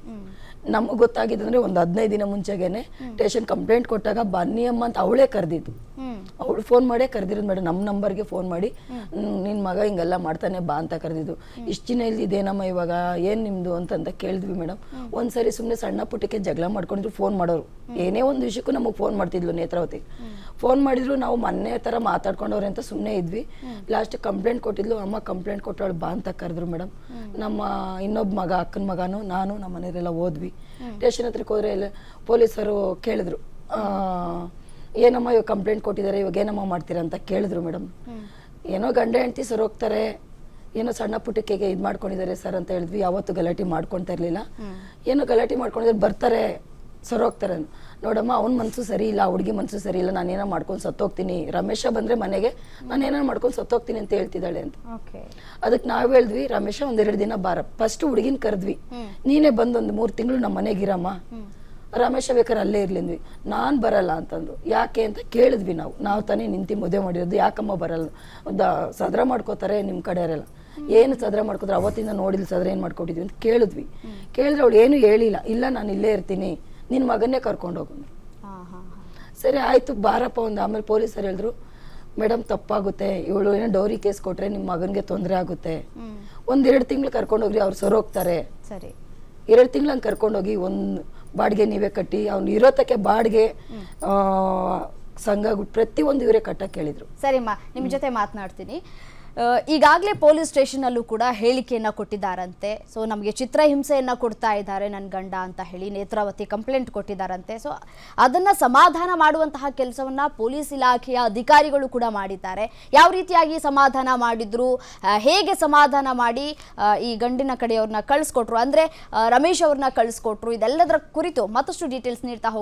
ನಮಗೆ ಗೊತ್ತಾಗಿದ್ದಂದ್ರೆ ಒಂದು 15 ದಿನ ಮುಂಚೆಗೇನೆ ಸ್ಟೇಷನ್ ಕಂಪ್ಲೇಂಟ್ ಕೊಟ್ಟಾಗ ಬನ್ನಿ ಅಮ್ಮ ಅಂತ ಅವಳೇ ಕರೆದಿದ್ದು. ಅವಳು ಫೋನ್ ಮಾಡೇ ಕರೆದಿರೋದು ಮೇಡಮ್, ನಮ್ಮ ನಂಬರ್ಗೆ ಫೋನ್ ಮಾಡಿ ನಿನ್ನ ಮಗ ಹಿಂಗೆಲ್ಲ ಮಾಡ್ತಾನೆ ಬಾ ಅಂತ ಕರೆದಿದ್ದು. ಇಷ್ಟು ದಿನ ಇಲ್ಲಿ ಇದೇನಮ್ಮ ಇವಾಗ ಏನು ನಿಮ್ಮದು ಅಂತ ಕೇಳಿದ್ವಿ ಮೇಡಮ್. ಒಂದ್ಸರಿ ಸುಮ್ಮನೆ ಸಣ್ಣ ಪುಟ್ಟಕ್ಕೆ ಜಗಳ ಮಾಡ್ಕೊಂಡಿದ್ರು, ಫೋನ್ ಮಾಡೋರು ಏನೇ ಒಂದು ವಿಷಯಕ್ಕೂ ನಮಗೆ ಫೋನ್ ಮಾಡ್ತಿದ್ಲು ನೇತ್ರಾವತಿ. ಫೋನ್ ಮಾಡಿದ್ರು ನಾವು ಮೊನ್ನೆ ಥರ ಮಾತಾಡ್ಕೊಂಡವ್ರೆ ಅಂತ ಸುಮ್ಮನೆ ಇದ್ವಿ. ಲಾಸ್ಟ್ ಕಂಪ್ಲೇಂಟ್ ಕೊಟ್ಟಿದ್ಲು, ಅಮ್ಮ ಕಂಪ್ಲೇಂಟ್ ಕೊಟ್ಟವಳು ಬಾ ಅಂತ ಕರೆದ್ರು ಮೇಡಮ್. ನಮ್ಮ ಇನ್ನೊಬ್ಬ ಮಗ, ಅಕ್ಕನ ಮಗನೂ ನಾನು ನಮ್ಮ ಮನೆಯವರೆಲ್ಲ ಹೋದ್ವಿ. ಸ್ಟೇಷನ್ ಹತ್ರಕ್ಕೆ ಹೋದ್ರೆ ಎಲ್ಲ ಪೊಲೀಸರು ಕೇಳಿದ್ರು, ಏನಮ್ಮ ಇವಾಗ ಕಂಪ್ಲೇಂಟ್ ಕೊಟ್ಟಿದ್ದಾರೆ, ಇವಾಗ ಏನಮ್ಮ ಮಾಡ್ತೀರಾ ಅಂತ ಕೇಳಿದ್ರು ಮೇಡಮ್. ಏನೋ ಗಂಡ ಹೆಂಡತಿ ಸರ್ ಹೋಗ್ತಾರೆ, ಏನೋ ಸಣ್ಣ ಪುಟ್ಟಕ್ಕೆ ಇದು ಮಾಡ್ಕೊಂಡಿದ್ದಾರೆ ಸರ್ ಅಂತ ಹೇಳಿದ್ವಿ. ಯಾವತ್ತು ಗಲಾಟೆ ಮಾಡ್ಕೊಳ್ತಾ ಇರಲಿಲ್ಲ. ಏನೋ ಗಲಾಟೆ ಮಾಡ್ಕೊಂಡಿದ್ದಾರೆ, ಬರ್ತಾರೆ ಸರ್ ಹೋಗ್ತಾರೆ. ನೋಡಮ್ಮ ಅವ್ನ ಮನಸ್ಸು ಸರಿ ಇಲ್ಲ, ಹುಡುಗಿ ಮನಸ್ಸು ಸರಿ ಇಲ್ಲ, ನಾನೇನೋ ಮಾಡ್ಕೊಂಡು ಸತ್ತೋಗ್ತೀನಿ, ರಮೇಶ ಬಂದರೆ ಮನೆಗೆ ನಾನೇನೋ ಮಾಡ್ಕೊಂಡು ಸತ್ತೋಗ್ತೀನಿ ಅಂತ ಹೇಳ್ತಿದ್ದಾಳೆ ಅಂತ. ಅದಕ್ಕೆ ನಾವು ಹೇಳಿದ್ವಿ, ರಮೇಶ 1-2 ದಿನ ಬಾರ, ಫಸ್ಟ್ ಹುಡುಗಿನ ಕರೆದ್ವಿ, ನೀನೇ ಬಂದು 1 3 ತಿಂಗಳು ನಮ್ಮ ಮನೆಗಿರಮ್ಮ, ರಮೇಶ ಬೇಕಾದ್ರೆ ಅಲ್ಲೇ ಇರ್ಲಿಂದ್ವಿ. ನಾನು ಬರಲ್ಲ ಅಂತಂದು. ಯಾಕೆ ಅಂತ ಕೇಳಿದ್ವಿ. ನಾವು ತಾನೇ ನಿಂತು ಮದುವೆ ಮಾಡಿರೋದು, ಯಾಕಮ್ಮ ಬರಲ್ಲ, ಸದ್ರ ಮಾಡ್ಕೋತಾರೆ ನಿಮ್ಮ ಕಡೆಯವರೆಲ್ಲ, ಏನು ಸದ್ರ ಮಾಡ್ಕೋತಾರೆ, ಅವತ್ತಿಂದ ನೋಡಿಲ್ಲ ಸದ್ರ ಏನು ಮಾಡ್ಕೊಟ್ಟಿದ್ವಿ ಅಂತ ಕೇಳಿದ್ವಿ. ಕೇಳಿದ್ರೆ ಅವಳು ಏನು ಹೇಳಿಲ್ಲ, ಇಲ್ಲ ನಾನು ಇಲ್ಲೇ ಇರ್ತೀನಿ, ನಿನ್ನ ಮಗನ್ನೇ ಕರ್ಕೊಂಡು ಹೋಗೋಣ. ಸರಿ ಆಯಿತು ಬಾರಪ್ಪ ಒಂದು. ಆಮೇಲೆ ಪೊಲೀಸರು ಹೇಳಿದ್ರು, ಮೇಡಮ್ ತಪ್ಪಾಗುತ್ತೆ, ಇವಳು ಏನೋ ಡೌರಿ ಕೇಸ್ ಕೊಟ್ಟರೆ ನಿಮ್ಮ ಮಗನಿಗೆ ತೊಂದರೆ ಆಗುತ್ತೆ, 1-2 ತಿಂಗಳು ಕರ್ಕೊಂಡೋಗ್ರಿ, ಅವ್ರು ಸರೋಗ್ತಾರೆ, ಸರಿ 2 ತಿಂಗಳು ಹಂಗೆ ಕರ್ಕೊಂಡೋಗಿ, ಒಂದು ಬಾಡಿಗೆ ನೀವೇ ಕಟ್ಟಿ, ಅವ್ನು ಇರೋತಕ್ಕೆ ಬಾಡಿಗೆ ಸಂಘ ಪ್ರತಿಯೊಂದು ಇವರೇ ಕಟ್ಟಕ್ಕೆ ಹೇಳಿದ್ರು. ಸರಿಮ್ಮ, ನಿಮ್ಮ ಜೊತೆ ಮಾತನಾಡ್ತೀನಿ. ಈಗಾಗಲೇ ಪೊಲೀಸ್ ಸ್ಟೇಷನಲ್ಲೂ ಕೂಡ ಹೇಳಿಕೆಯನ್ನು ಕೊಟ್ಟಿದ್ದಾರಂತೆ. ಸೊ ನಮಗೆ ಚಿತ್ರಹಿಂಸೆಯನ್ನು ಕೊಡ್ತಾ ಇದ್ದಾರೆ ನನ್ನ ಗಂಡ ಅಂತ ಹೇಳಿ ನೇತ್ರಾವತಿ ಕಂಪ್ಲೇಂಟ್ ಕೊಟ್ಟಿದ್ದಾರಂತೆ. ಸೊ ಅದನ್ನು ಸಮಾಧಾನ ಮಾಡುವಂತಹ ಕೆಲಸವನ್ನು ಪೊಲೀಸ್ ಇಲಾಖೆಯ ಅಧಿಕಾರಿಗಳು ಕೂಡ ಮಾಡಿದ್ದಾರೆ. ಯಾವ ರೀತಿಯಾಗಿ ಸಮಾಧಾನ ಮಾಡಿದ್ರು, ಹೇಗೆ ಸಮಾಧಾನ ಮಾಡಿ ಈ ಗಂಡಿನ ಕಡೆಯವ್ರನ್ನ ಕಳಿಸ್ಕೊಟ್ರು, ಅಂದರೆ ರಮೇಶ್ ಅವ್ರನ್ನ ಕಳಿಸ್ಕೊಟ್ರು, ಇದೆಲ್ಲದರ ಕುರಿತು ಮತ್ತಷ್ಟು ಡೀಟೇಲ್ಸ್ ನೀಡ್ತಾ ಹೋಗ್ತಾರೆ